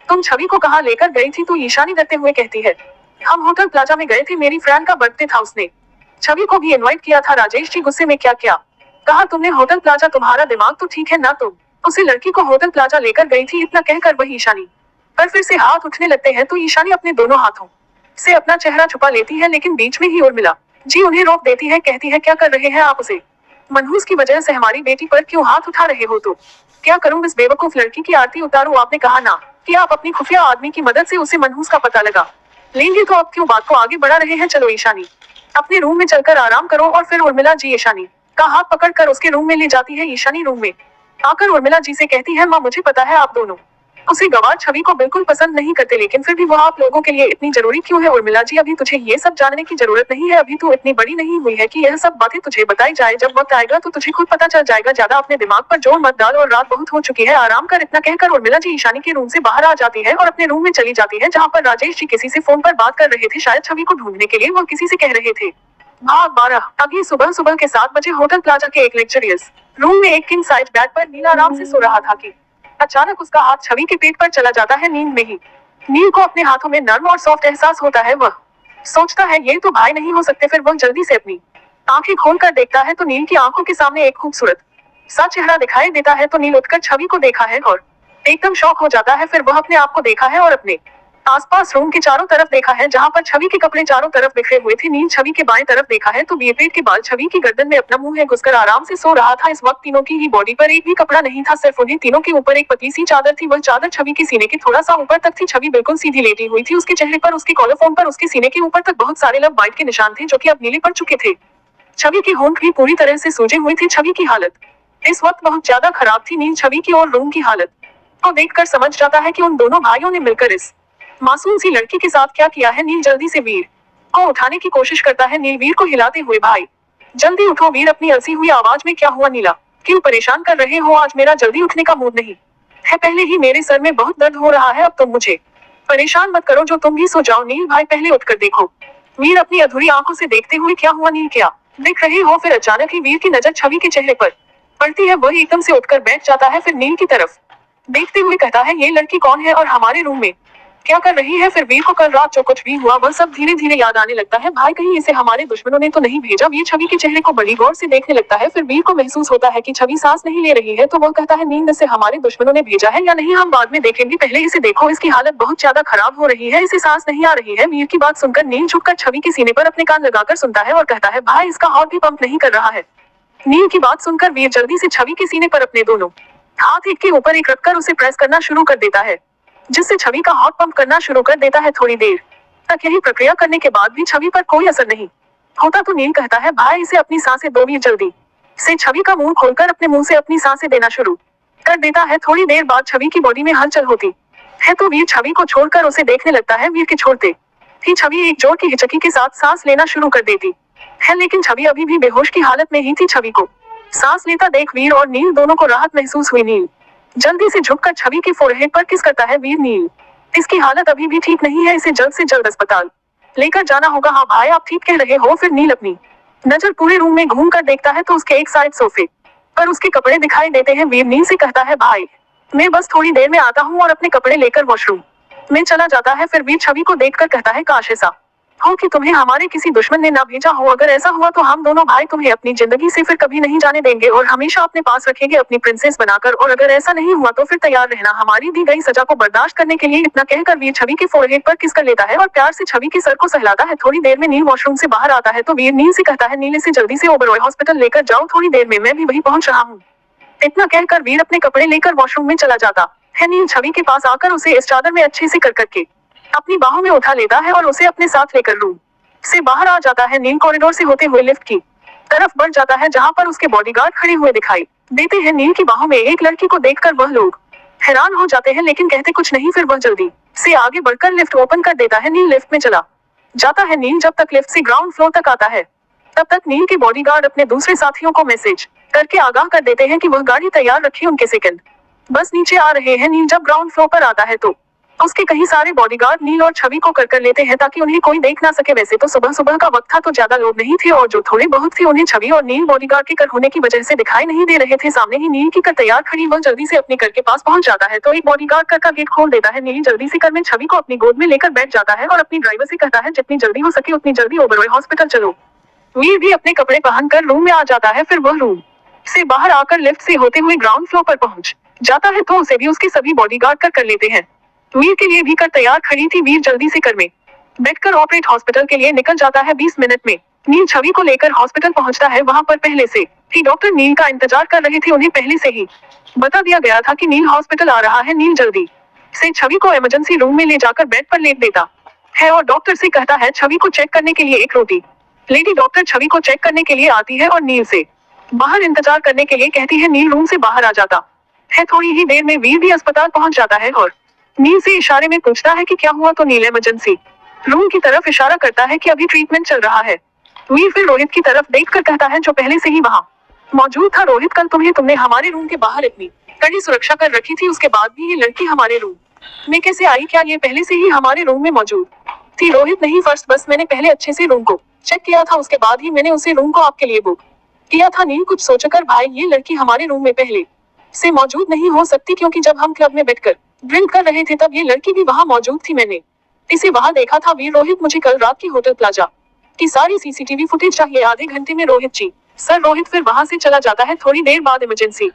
तुम छवि को कहाँ लेकर गई थी? तो ईशानी डरते हुए कहती है, हम होटल प्लाजा में गए थे, मेरी फ्रेंड का बर्थडे था, उसने छवि को भी इनवाइट किया था। राजेश जी गुस्से में, क्या क्या कहा तुमने? Hotel plaza? तुम्हारा दिमाग तो ठीक है ना? तुम उसे लड़की को होटल प्लाजा लेकर गई थी। इतना कहकर वही ईशानी पर फिर से हाथ उठने लगते हैं तो ईशानी अपने दोनों हाथों से अपना चेहरा छुपा लेती है, लेकिन बीच में ही उर्मिला जी उन्हें रोक देती है। कहती है, क्या कर रहे हैं आप? उसे मनहूस की वजह से हमारी बेटी पर क्यों हाथ उठा रहे हो? तो क्या करूं? इस बेवकूफ लड़की की आरती उतारो। आपने कहा ना कि आप अपनी खुफिया आदमी की मदद से उसे मनहूस का पता लगा लेंगे, तो अब क्यों बात को आगे बढ़ा रहे हैं? चलो ईशानी, अपने रूम में चलकर आराम करो। और फिर उर्मिला जी ईशानी का हाथ पकड़कर उसके रूम में ले जाती है। ईशानी रूम में आकर उर्मिला जी से कहती है, माँ मुझे पता है आप दोनों उसे गवार छवि को बिल्कुल पसंद नहीं करते, लेकिन फिर भी वो आप लोगों के लिए इतनी जरूरी क्यों है? उर्मिला जी, अभी तुझे ये सब जानने की जरूरत नहीं है। अभी तू इतनी बड़ी नहीं हुई है कि यह सब बातें तुझे बताई जाए। जब वक्त आएगा तो तुझे खुद पता चल जाएगा। ज्यादा अपने दिमाग पर जोर मत डाल और रात बहुत हो चुकी है, आराम कर। इतना कहकर उर्मिला जी ईशानी के रूम से बाहर आ जाती है और अपने रूम में चली जाती है, जहाँ पर राजेश जी किसी से फोन पर बात कर रहे थे। शायद छवि को ढूंढने के लिए वह किसी से कह रहे थे। भाग 12। अभी सुबह सुबह के 7 बजे होटल प्लाजा के एक लग्जरियस रूम में एक किंग साइज बेड पर नील आराम से सो रहा था कि अचानक उसका हाथ छवि के पेट पर चला जाता है। नींद में ही नील को अपने हाथों में नर्म और सॉफ्ट एहसास होता है। वह सोचता है, ये तो भाई नहीं हो सकते। फिर वह जल्दी से अपनी आंखें खोलकर देखता है तो नील की आंखों के सामने एक खूबसूरत सा चेहरा दिखाई देता है। तो नील उठकर छवि को देखा है और एकदम शॉक हो जाता है। फिर वह अपने आप को देखा है और अपने आसपास रूम के चारों तरफ देखा है, जहाँ पर छवि के कपड़े चारों तरफ बिखरे हुए थे। नील छवि के बाएं तरफ देखा है तो बीएपेट के बाल छवि की गर्दन में अपना मुंह है घुसकर आराम से सो रहा था। इस वक्त तीनों की ही बॉडी पर एक भी कपड़ा नहीं था, सिर्फ उन्हें तीनों के ऊपर एक पतली सी चादर थी। वह चादर छवि के सीने के थोड़ा सा ऊपर तक थी। छवि बिल्कुल सीधी लेटी हुई थी। उसके चेहरे पर, उसके कॉलरफोन पर, उसके सीने के ऊपर तक बहुत सारे लव बाइट के निशान थे, जो कि अब नीले पड़ चुके थे। छवि के होंठ भी पूरी तरह से सूजे हुए थे। छवि की हालत इस वक्त बहुत ज्यादा खराब थी। नील छवि की और रूम की हालत को देखकर समझ जाता है कि उन दोनों भाइयों ने मिलकर इस मासूम सी लड़की के साथ क्या किया है। नील जल्दी से वीर को उठाने की कोशिश करता है नील वीर को हिलाते हुए। भाई जल्दी उठो वीर, अपनी अलसी हुई आवाज में क्या हुआ नीला, क्यों परेशान कर रहे हो? आज मेरा जल्दी उठने का मूड नहीं है, पहले ही मेरे सर में बहुत दर्द हो रहा है, अब तुम मुझे परेशान मत करो, जो तुम भी सो जाओ। नील भाई पहले उठकर देखो। वीर अपनी अधूरी आंखों से देखते हुए, क्या हुआ नील, क्या देख रहे हो? फिर अचानक ही वीर की नजर छवि के चेहरे पर पड़ती है। वह एकदम से उठकर बैठ जाता है, फिर नील की तरफ देखते हुए कहता है, ये लड़की कौन है और हमारे रूम में क्या कर रही है? फिर वीर को कल रात जो कुछ भी हुआ वह सब धीरे धीरे याद आने लगता है। भाई कहीं इसे हमारे दुश्मनों ने तो नहीं भेजा? वीर छवि के चेहरे को बड़ी गौर से देखने लगता है। फिर वीर को महसूस होता है कि छवि सांस नहीं ले रही है, तो वह कहता है, नींद से हमारे दुश्मनों ने भेजा है या नहीं हम बाद में देखेंगे, पहले इसे देखो, इसकी हालत बहुत ज्यादा खराब हो रही है, इसे सांस नहीं आ रही है। वीर की बात सुनकर नील झुककर छवि के सीने पर अपने कान लगाकर सुनता है और कहता है, भाई इसका हार्ट भी पंप नहीं कर रहा है। नील की बात सुनकर वीर जल्दी से छवि के सीने पर अपने दोनों हाथ एक के ऊपर एक रखकर उसे प्रेस करना शुरू कर देता है, जिससे छवि का हार्ट पंप करना शुरू कर देता है। थोड़ी देर तक यही प्रक्रिया करने के बाद भी छवि पर कोई असर नहीं होता तो नील कहता है, भाई इसे अपनी सांसें दो। वीर जल्दी से छवि का मुंह खोलकर अपने मुंह से अपनी सांसें देना शुरू कर देता है। थोड़ी देर बाद छवि की बॉडी में हलचल होती है तो वीर छवि को छोड़कर उसे देखने लगता है। वीर के छोड़ते ही छवि एक जोर की हिचकी के साथ सांस लेना शुरू कर देती है, लेकिन छवि अभी भी बेहोश की हालत में ही थी। छवि को सांस लेता देख वीर और नील दोनों को राहत महसूस हुई। नील जल्दी से झुककर छवि के फोरहेड पर किस करता है। वीर, नील इसकी हालत अभी भी ठीक नहीं है, इसे जल्द से जल्द अस्पताल लेकर जाना होगा। हाँ भाई आप ठीक कह रहे हो। फिर नील अपनी नजर पूरे रूम में घूम कर देखता है तो उसके एक साइड सोफे पर उसके कपड़े दिखाई देते हैं। वीर नील से कहता है, भाई मैं बस थोड़ी देर में आता हूँ, और अपने कपड़े लेकर वॉशरूम में चला जाता है। फिर वीर छवि को देखकर कहता है, काश ऐसा हो कि तुम्हें हमारे किसी दुश्मन ने ना भेजा हो, अगर ऐसा हुआ तो हम दोनों भाई तुम्हें अपनी जिंदगी से फिर कभी नहीं जाने देंगे और हमेशा अपने पास रखेंगे अपनी प्रिंसेस बनाकर, और अगर ऐसा नहीं हुआ तो फिर तैयार रहना हमारी दी गई सजा को बर्दाश्त करने के लिए। इतना कहकर वीर छवि के फोरहेड पर किस कर लेता है और प्यार से छवि के सर को सहलाता है। थोड़ी देर में नील वॉशरूम से बाहर आता है तो वीर नील से कहता है, नील इसे जल्दी से ओबरॉय हॉस्पिटल लेकर जाओ, थोड़ी देर में मैं भी वहीं पहुंच रहा हूँ। इतना कहकर वीर अपने कपड़े लेकर वॉशरूम में चला जाता है। नील छवि के पास आकर उसे इस चादर में अच्छे से कर करके अपनी बाहों में उठा लेता है और उसे अपने साथ लेकर रूम से बाहर आ जाता है। नील कॉरिडोर से होते हुए लिफ्ट की तरफ बढ़ जाता है, जहां पर उसके बॉडीगार्ड खड़े हुए दिखाई देते हैं। नील की बाहों में एक लड़की को देखकर वह लोग हैरान हो जाते हैं, लेकिन कहते कुछ नहीं। फिर वह जल्दी से आगे बढ़कर लिफ्ट ओपन कर देता है। नील लिफ्ट में चला जाता है। नील जब तक लिफ्ट से ग्राउंड फ्लोर तक आता है तब तक नील के बॉडीगार्ड अपने दूसरे साथियों को मैसेज करके आगाह कर देते हैं कि वह गाड़ी तैयार रखे, उनके सेकंड बस नीचे आ रहे हैं। नील जब ग्राउंड फ्लोर पर आता है तो उसके कई सारे बॉडीगार्ड नील और छवि को कर लेते हैं ताकि उन्हें कोई देख ना सके। वैसे तो सुबह सुबह का वक्त था तो ज्यादा लोग नहीं थे, और जो थोड़े बहुत थे उन्हें छवि और नील बॉडीगार्ड के कर होने की वजह से दिखाई नहीं दे रहे थे। सामने ही नील की कर तैयार खड़ी, वह जल्दी से अपने कर के पास पहुंच जाता है तो एक बॉडीगार्ड कर का गेट खोल देता है। नील जल्दी से कर में छवि को अपनी गोद में लेकर बैठ जाता है और अपनी ड्राइवर से कहता है, जितनी जल्दी हो सके उतनी जल्दी ओबरॉय हॉस्पिटल चलो। वीर भी अपने कपड़े पहनकर रूम में आ जाता है। फिर वह रूम से बाहर आकर लिफ्ट से होते हुए ग्राउंड फ्लोर पर पहुंच जाता है तो उसे भी उसके सभी बॉडीगार्ड कर लेते हैं। वीर के लिए भी कर तैयार खड़ी थी। वीर जल्दी से कर में बैठकर ऑपरेट हॉस्पिटल के लिए निकल जाता है। 20 मिनट में नील छवि को लेकर हॉस्पिटल पहुंचता है। वहां पर पहले से ही डॉक्टर नील का इंतजार कर रहे थे। उन्हें पहले से ही बता दिया गया था कि नील हॉस्पिटल आ रहा है। नील जल्दी से छवि को इमरजेंसी रूम में ले जाकर बेड पर लेट देता है और डॉक्टर से कहता है छवि को चेक करने के लिए एक रोटी। लेडी डॉक्टर छवि को चेक करने के लिए आती है और नील से बाहर इंतजार करने के लिए कहती है। नील रूम से बाहर आ जाता है। थोड़ी ही देर में वीर भी अस्पताल पहुंच जाता है और नील से इशारे में पूछता है कि क्या हुआ, तो नील इमरजेंसी रूम की तरफ इशारा करता है कि अभी ट्रीटमेंट चल रहा है। वीर फिर रोहित की तरफ देखकर कहता है, जो पहले से ही वहां मौजूद था, रोहित कल तुमने हमारे रूम के बाहर इतनी कड़ी सुरक्षा कर रखी थी, उसके बाद भी ये लड़की हमारे रूम में कैसे आई? क्या ये पहले से ही हमारे रूम में मौजूद थी? रोहित नहीं फर्स्ट, बस मैंने पहले अच्छे से रूम को चेक किया था, उसके बाद ही मैंने उसे रूम को आपके लिए बुक किया था। नील कुछ सोचकर, भाई ये लड़की हमारे रूम में पहले से मौजूद नहीं हो सकती, क्योंकि जब हम क्लब में बैठकर ड्रिंक कर रहे थे तब ये लड़की भी वहां मौजूद थी, मैंने इसे वहां देखा था। वीर, रोहित मुझे कल रात की होटल प्लाजा की सारी सीसीटीवी फुटेज चाहिए आधे घंटे में। रोहित जी सर। रोहित फिर वहां से चला जाता है। थोड़ी देर बाद इमरजेंसी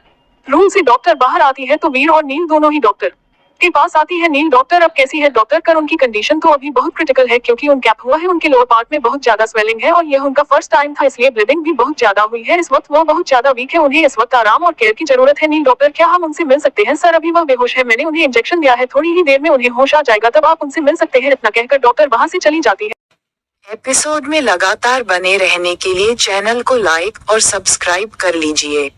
रूम से डॉक्टर बाहर आती है तो वीर और नील दोनों ही डॉक्टर के पास आती है। नील, डॉक्टर अब कैसी है? डॉक्टर कर उनकी कंडीशन तो अभी बहुत क्रिटिकल है, क्योंकि उन कैप हुआ है, उनके लोअर पार्ट में बहुत ज्यादा स्वेलिंग है और यह उनका फर्स्ट टाइम था, इसलिए ब्लीडिंग भी बहुत ज्यादा हुई है। इस वक्त वो बहुत ज्यादा वीक है, उन्हें इस वक्त आराम और केयर की जरूरत है। नील, डॉक्टर क्या हम उनसे मिल सकते हैं? सर अभी वह बेहोश है, मैंने उन्हें इंजेक्शन दिया है, थोड़ी ही देर में उन्हें होश आ जाएगा, तब आप उनसे मिल सकते हैं। इतना कहकर डॉक्टर वहां से चली जाती है। एपिसोड में लगातार बने रहने के लिए चैनल को लाइक और सब्सक्राइब कर लीजिए।